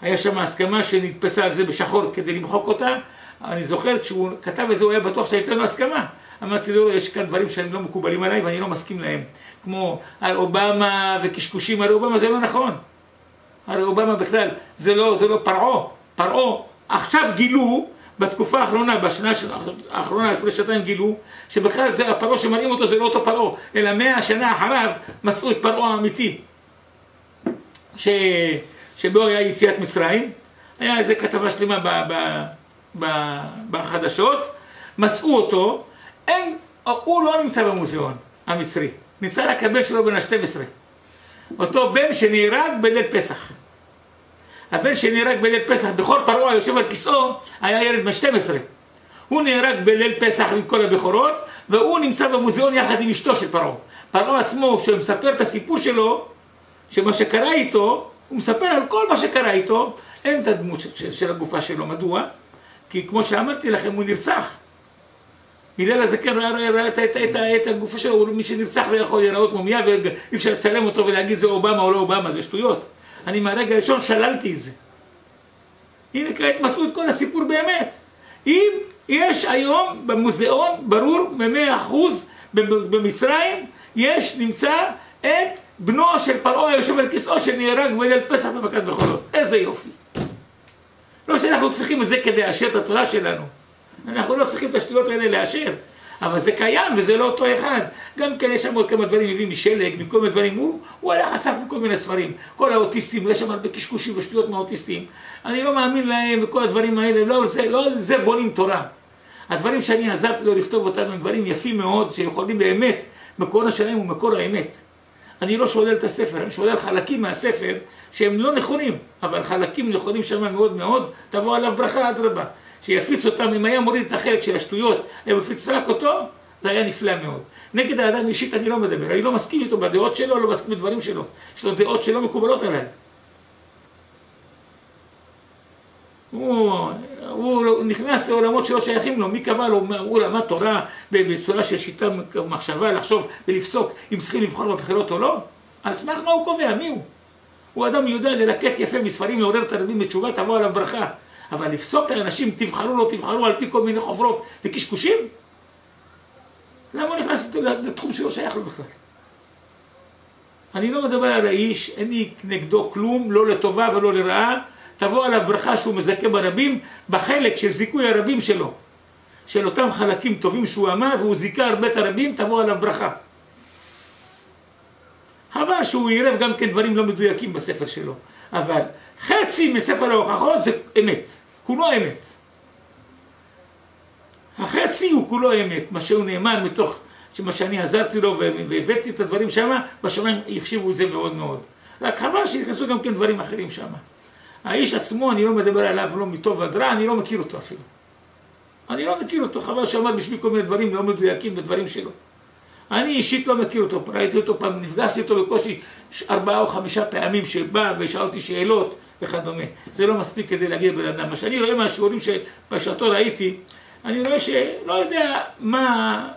היה שם הסכמה שנתפסה על זה בשחור כדי למחוק אותה. אני זוכר, כשהוא כתב את זה, הוא היה בטוח שהייתה לו הסכמה. אמרתי לו, יש כאן דברים שהם לא מקובלים עליי ואני לא מסכים להם. כמו על אובמה וקשקושים על אובמה, זה לא נכון. הרי אובמה בכלל, זה לא פרעה. פרעה, עכשיו גילו, בתקופה האחרונה, בשנה האחרונה, לפני שנתיים גילו, שבכלל זה הפרעה שמראים אותו, זה לא אותו פרעה, אלא 100 שנה אחריו מצאו את פרעה האמיתי. שבו היה יציאת מצרים, היה איזו כתבה שלמה בחדשות, מצאו אותו, הוא לא נמצא במוזיאון המצרי, נמצא רק הבן שלו בן ה-12, אותו בן שנהרג בליל פסח. הבן שנהרג בליל פסח, בכור פרעה יושב על כיסאו, היה ילד בן 12. הוא נהרג בליל פסח עם כל הבכורות, והוא נמצא במוזיאון יחד עם אשתו של פרעה. פרעה עצמו, כשהוא מספר את הסיפור שלו, שמה שקרה איתו, הוא מספר על כל מה שקרה איתו, אין את הדמות של הגופה שלו. מדוע? כי כמו שאמרתי לכם, הוא נרצח. הלל הזקן ראה את הגופה שלו, מי שנרצח לא יכול להיראות מומיה, ואי אפשר לצלם אותו ולהגיד זה אובמה או לא אובמה, זה שטויות. אני מהרגע הראשון שללתי את זה. הנה כעת מסעו את כל הסיפור באמת. אם יש היום במוזיאון, ברור ב100% במצרים, נמצא את בנו של פרעה היושב על כיסאו שנהרג בליל פסח במכת בכורות. איזה יופי. לא שאנחנו צריכים את זה כדי לאשר את התורה שלנו. אנחנו לא צריכים את השטויות האלה לאשר. אבל זה קיים וזה לא אותו אחד. גם כן יש שם עוד כמה דברים מביאים משלג, מכל מיני דברים. הוא היה חשף מכל מיני ספרים. כל האוטיסטים, יש שם הרבה קשקושים ושטויות מהאוטיסטים. אני לא מאמין להם וכל הדברים האלה, לא על זה בונים תורה. הדברים שאני עזרתי לו לכתוב אותם הם דברים יפים מאוד, שיכולים באמת, מקור השלם הוא מקור האמת. אני לא שולל את הספר, אני שולל חלקים מהספר שהם לא נכונים, אבל חלקים נכונים שם מאוד מאוד, תבוא עליו ברכה אדרבה. שיפיץ אותם, אם היה מוריד את החלק של השטויות, היה מפיץ רק אותו, זה היה נפלא מאוד. נגד האדם אישית אני לא מדבר, אני לא מסכים איתו בדעות שלו, לא מסכים בדברים שלו. יש לו דעות שלא מקובלות עליי. הוא נכנס לעולמות שלא שייכים לו. מי קבע לו? הוא למד תורה בצורה של שיטה מחשבה, לחשוב ולפסוק אם צריכים לבחור בבחירות או לא? על סמך מה הוא קובע? מי הוא? הוא אדם יודע ללקט יפה מספרים, לעורר את הרבים בתשובה, תבוא עליו ברכה. אבל לפסוק לאנשים, תבחרו לא תבחרו על פי כל מיני חוברות וקשקושים? למה הוא נכנס לתחום שלא שייך לו בכלל? אני לא מדבר על האיש, אין לי נגדו כלום, לא לטובה ולא לרעה. תבוא עליו ברכה שהוא מזכה ברבים, בחלק של זיכוי הרבים שלו, של אותם חלקים טובים שהוא אמר, והוא זיכה הרבה את הרבים, תבוא עליו ברכה. חבל שהוא ירב גם כן דברים לא מדויקים בספר שלו, אבל חצי מספר ההוכחות זה אמת, כולו אמת. החצי הוא כולו אמת, מה שהוא נאמן מתוך מה שאני עזרתי לו והבאתי את הדברים שם, בשמיים יחשיבו את זה מאוד מאוד. רק חבל שנכנסו גם כן דברים אחרים שם. האיש עצמו, אני לא מדבר עליו לא מטוב עד רע, אני לא מכיר אותו אפילו. אני לא מכיר אותו, חבל שאמר בשביל כל מיני דברים לא מדויקים בדברים שלו. אני אישית לא מכיר אותו, ראיתי אותו פעם, נפגשתי אותו בקושי 4 או 5 פעמים שבא ושאלתי שאלות וכדומה. זה לא מספיק כדי להגיע בן אדם. מה שאני רואה מהשיעורים שבשעתו ראיתי, אני רואה שלא יודע מה